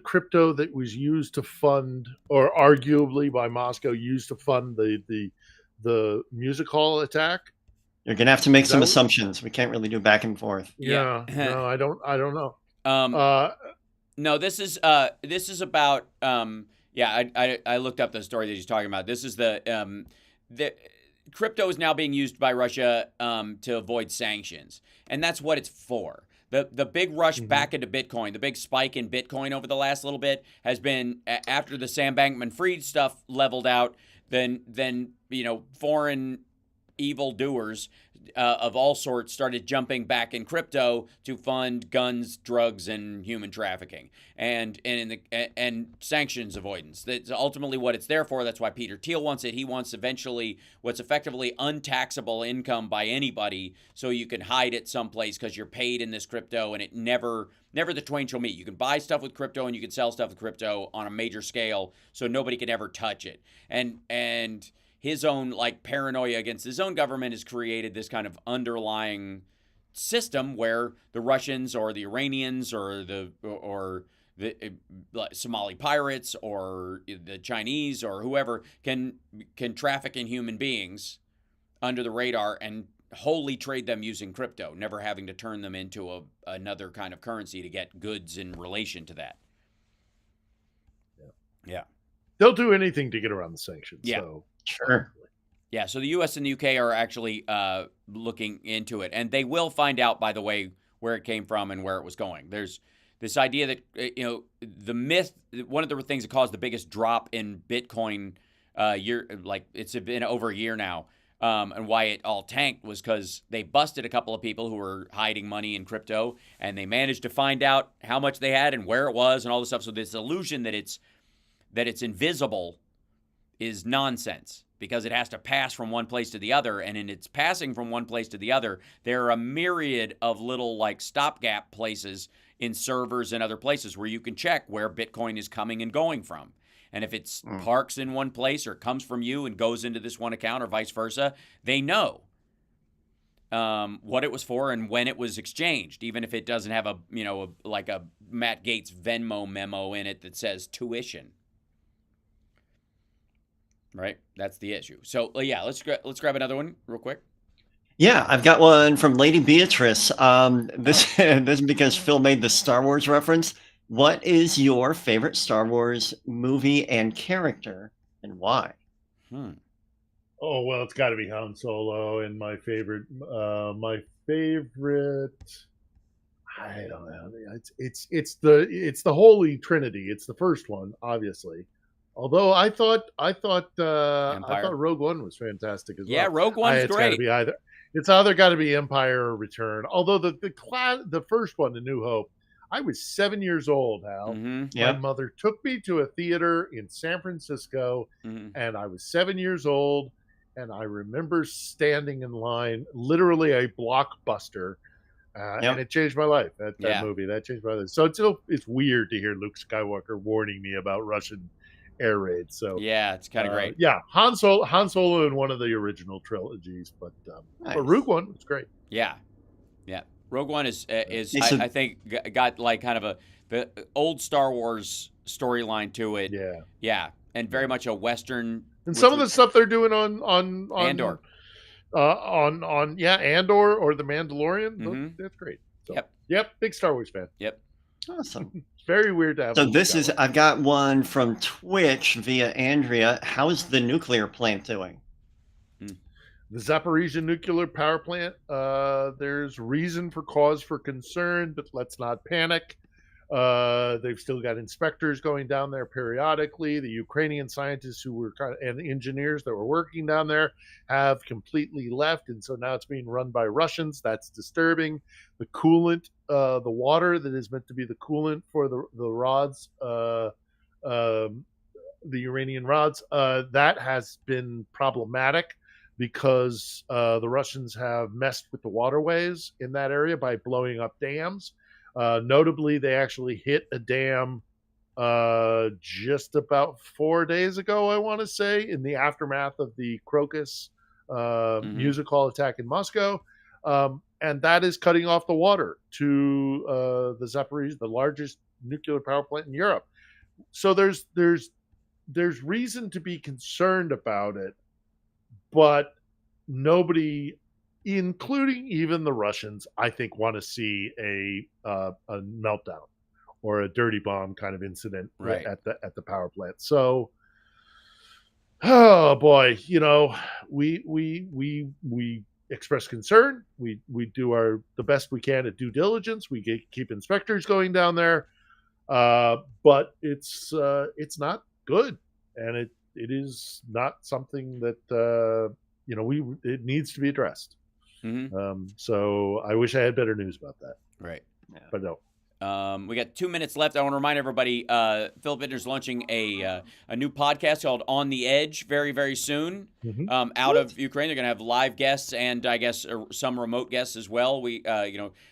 crypto that was used to fund, or arguably by Moscow used to fund the music hall attack?
You're gonna have to make some assumptions. We can't really do back and forth.
No, I don't know.
No, this is about I looked up the story that he's talking about. This is the crypto is now being used by Russia to avoid sanctions, and that's what it's for. The big rush back into Bitcoin, the big spike in Bitcoin over the last little bit has been after the Sam Bankman-Fried stuff leveled out. Then foreign evildoers of all sorts started jumping back in crypto to fund guns, drugs, and human trafficking, and sanctions avoidance. That's ultimately what it's there for. That's why Peter Thiel wants it. He wants eventually what's effectively untaxable income by anybody, so you can hide it someplace because you're paid in this crypto, and it never the twain shall meet. You can buy stuff with crypto and you can sell stuff with crypto on a major scale, so nobody can ever touch it. And his own paranoia against his own government has created this kind of underlying system where the Russians or the Iranians or the Somali pirates or the Chinese or whoever can traffic in human beings under the radar and wholly trade them using crypto, never having to turn them into another kind of currency to get goods in relation to that. Yeah.
They'll do anything to get around the sanctions.
Yeah.
So.
Sure.
Yeah, so the U.S. and the U.K. are actually looking into it, and they will find out, by the way, where it came from and where it was going. There's this idea that the myth. One of the things that caused the biggest drop in Bitcoin it's been over a year now, and why it all tanked was because they busted a couple of people who were hiding money in crypto, and they managed to find out how much they had and where it was and all this stuff. So this illusion that it's invisible is nonsense, because it has to pass from one place to the other, and in its passing from one place to the other, there are a myriad of little stopgap places in servers and other places where you can check where Bitcoin is coming and going from. And if it's parks in one place or comes from you and goes into this one account or vice versa, they know what it was for and when it was exchanged, even if it doesn't have like a Matt Gaetz Venmo memo in it that says tuition. Right? That's the issue. So, yeah, let's grab another one real quick.
Yeah, I've got one from Lady Beatrice. This is because Phil made the Star Wars reference. What is your favorite Star Wars movie and character, and why?
Oh, well, it's got to be Han Solo, and my favorite, I don't know. It's the Holy Trinity. It's the first one, obviously. Although I thought Rogue One was fantastic as well.
Yeah, Rogue One's great.
It's either got to be Empire or Return. Although the first one, The New Hope, I was 7 years old, Hal. My mother took me to a theater in San Francisco, and I was 7 years old, and I remember standing in line, literally a blockbuster, and it changed my life. That movie, that changed my life. So it's weird to hear Luke Skywalker warning me about Russian air raids. So
yeah, it's kind of great.
Yeah, Han Solo in one of the original trilogies, but Rogue One was great.
Yeah. Rogue One is I think got like kind of the old Star Wars storyline to it. Yeah, and very much a Western.
And some of the stuff they're doing on
Andor,
Andor or the Mandalorian, that's great. So, yep, big Star Wars fan.
Yep,
awesome.
It's very weird to have.
So I've got one from Twitch via Andrea. How's the nuclear plant doing?
The Zaporizhia nuclear power plant, there's reason for cause for concern, but let's not panic. They've still got inspectors going down there periodically. The Ukrainian scientists who were and the engineers that were working down there have completely left, and so now it's being run by Russians. That's disturbing. The coolant, the water that is meant to be the coolant for the rods, the Uranian rods, that has been problematic, because the Russians have messed with the waterways in that area by blowing up dams. Notably, they actually hit a dam just about 4 days ago, I want to say, in the aftermath of the Crocus music hall attack in Moscow. And that is cutting off the water to the Zaporizhia, the largest nuclear power plant in Europe. So there's reason to be concerned about it. But nobody, including even the Russians, I think, want to see a meltdown or a dirty bomb kind of incident at the power plant. So, oh boy, we express concern. We do the best we can at due diligence. We keep inspectors going down there, but it's not good, and it is not something that it needs to be addressed. So I wish I had better news about that.
Right.
But no.
We got 2 minutes left. I want to remind everybody, Philip Bittner's launching a new podcast called On the Edge very, very soon. Out of Ukraine. They're going to have live guests and I guess some remote guests as well. We,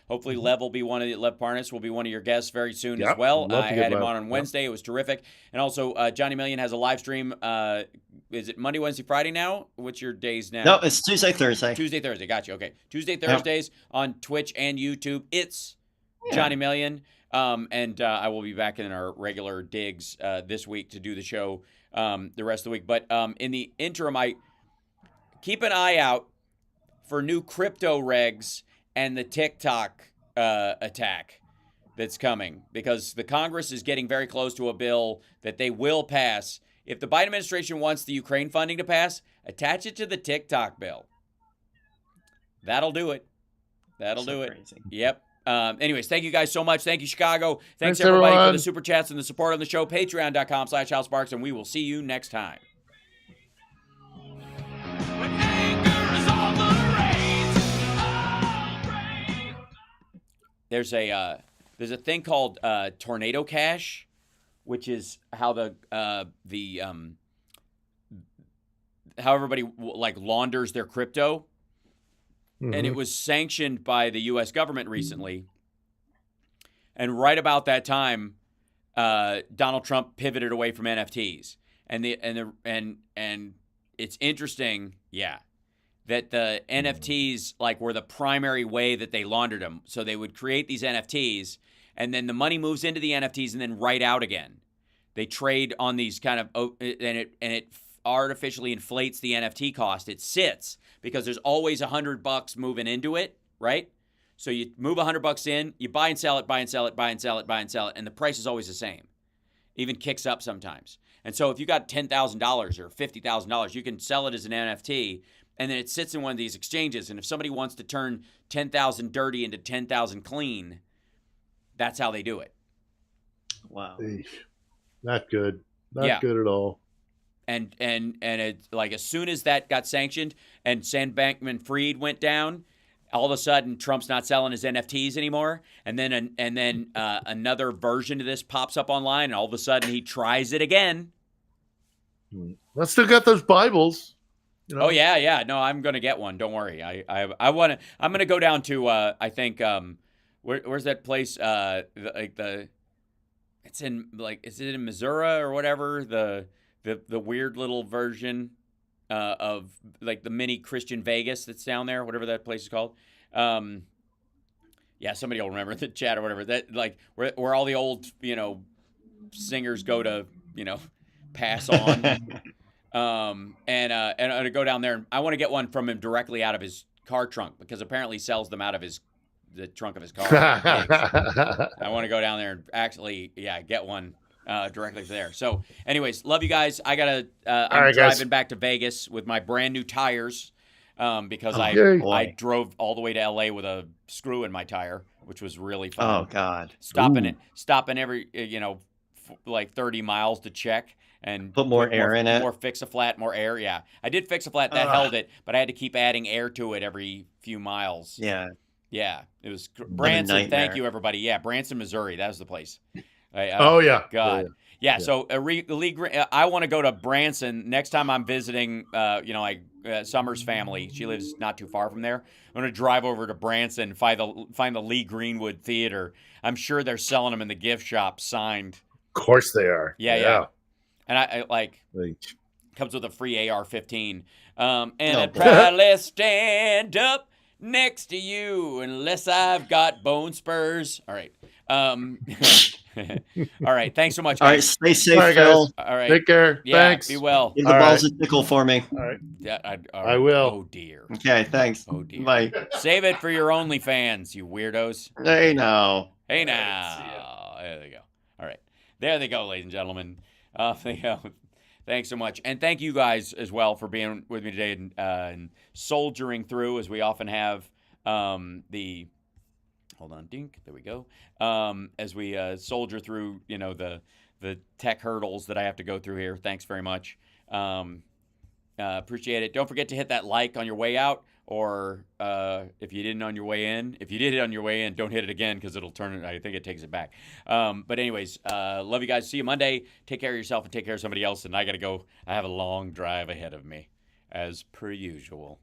hopefully Lev Parnas will be one of your guests very soon as well. I had him on Wednesday. It was terrific. And also Johnny Million has a live stream. Is it Monday, Wednesday, Friday now? What's your days now?
No, it's Tuesday, Thursday.
Tuesday, Thursday. Gotcha. Okay. Tuesday, Thursdays on Twitch and YouTube. It's Johnny Million. And I will be back in our regular digs this week to do the show the rest of the week. But in the interim, I keep an eye out for new crypto regs and the TikTok attack that's coming, because the Congress is getting very close to a bill that they will pass. If the Biden administration wants the Ukraine funding to pass, attach it to the TikTok bill. That'll do it. That'll do it. Crazy. Yep. Anyways, thank you guys so much. Thank you, Chicago. Thanks everybody for the super chats and the support on the show. Patreon.com/HalSparks, and we will see you next time. There's a thing called Tornado Cash, which is how how everybody launders their crypto. And it was sanctioned by the U.S. government recently. And right about that time, Donald Trump pivoted away from NFTs, and it's interesting, that the NFTs were the primary way that they laundered them. So they would create these NFTs, and then the money moves into the NFTs and then right out again. They trade on these kind of, and it artificially inflates the NFT cost. It sits because there's always $100 moving into it, right? So you move $100 in, you buy and sell it, buy and sell it, buy and sell it, buy and sell it, and the price is always the same. Even kicks up sometimes. And so if you got $10,000 or $50,000, you can sell it as an NFT, and then it sits in one of these exchanges. And if somebody wants to turn 10,000 dirty into 10,000 clean, that's how they do it.
Wow.
Not good. Not good at all.
And it's as soon as that got sanctioned and Sam Bankman-Fried went down, all of a sudden Trump's not selling his NFTs anymore, and then another version of this pops up online, and all of a sudden he tries it again.
I still got those Bibles.
Oh yeah. No, I'm gonna get one. Don't worry. I'm gonna go down to I think where's that place? It's in is it in Missouri or whatever? The weird little version of the mini Christian Vegas that's down there, whatever that place is called. Somebody will remember the chat or whatever. That where all the old singers go to pass on. And to go down there, and I want to get one from him directly out of his car trunk, because apparently he sells them out of the trunk of his car. I want to go down there and actually, get one directly there. So, anyways, love you guys. I'm driving back to Vegas with my brand new tires because I drove all the way to LA with a screw in my tire, which was really fun.
Oh God!
Stopping every 30 miles to check. And
put more air in it.
More fix-a-flat, more air. Yeah, I did fix-a-flat. That held it, but I had to keep adding air to it every few miles.
Yeah.
It was Branson. Thank you, everybody. Yeah, Branson, Missouri. That was the place.
God.
Yeah. So I want to go to Branson next time I'm visiting. Summer's family. She lives not too far from there. I'm going to drive over to Branson, find the Lee Greenwood Theater. I'm sure they're selling them in the gift shop, signed.
Of course they are.
Yeah. And I comes with a free AR-15. I'd probably stand up next to you unless I've got bone spurs. All right. All right. Thanks so much, guys.
All right. Stay safe, Phil.
All right.
Take care.
Yeah,
Thanks.
Be well.
Give the balls a tickle for me.
All right.
Yeah,
I will.
Oh, dear.
Okay. Thanks.
Oh, dear.
Bye.
Save it for your OnlyFans, you weirdos.
Hey, now.
There they go. All right. There they go, ladies and gentlemen. Thanks so much. And thank you guys as well for being with me today and soldiering through, as we often have. Hold on, dink. There we go. As we soldier through, the tech hurdles that I have to go through here. Thanks very much. Appreciate it. Don't forget to hit that like on your way out, or if you didn't on your way in. If you did it on your way in, don't hit it again, because it'll turn it. I think it takes it back. But anyways, love you guys. See you Monday. Take care of yourself and take care of somebody else. And I got to go. I have a long drive ahead of me, as per usual.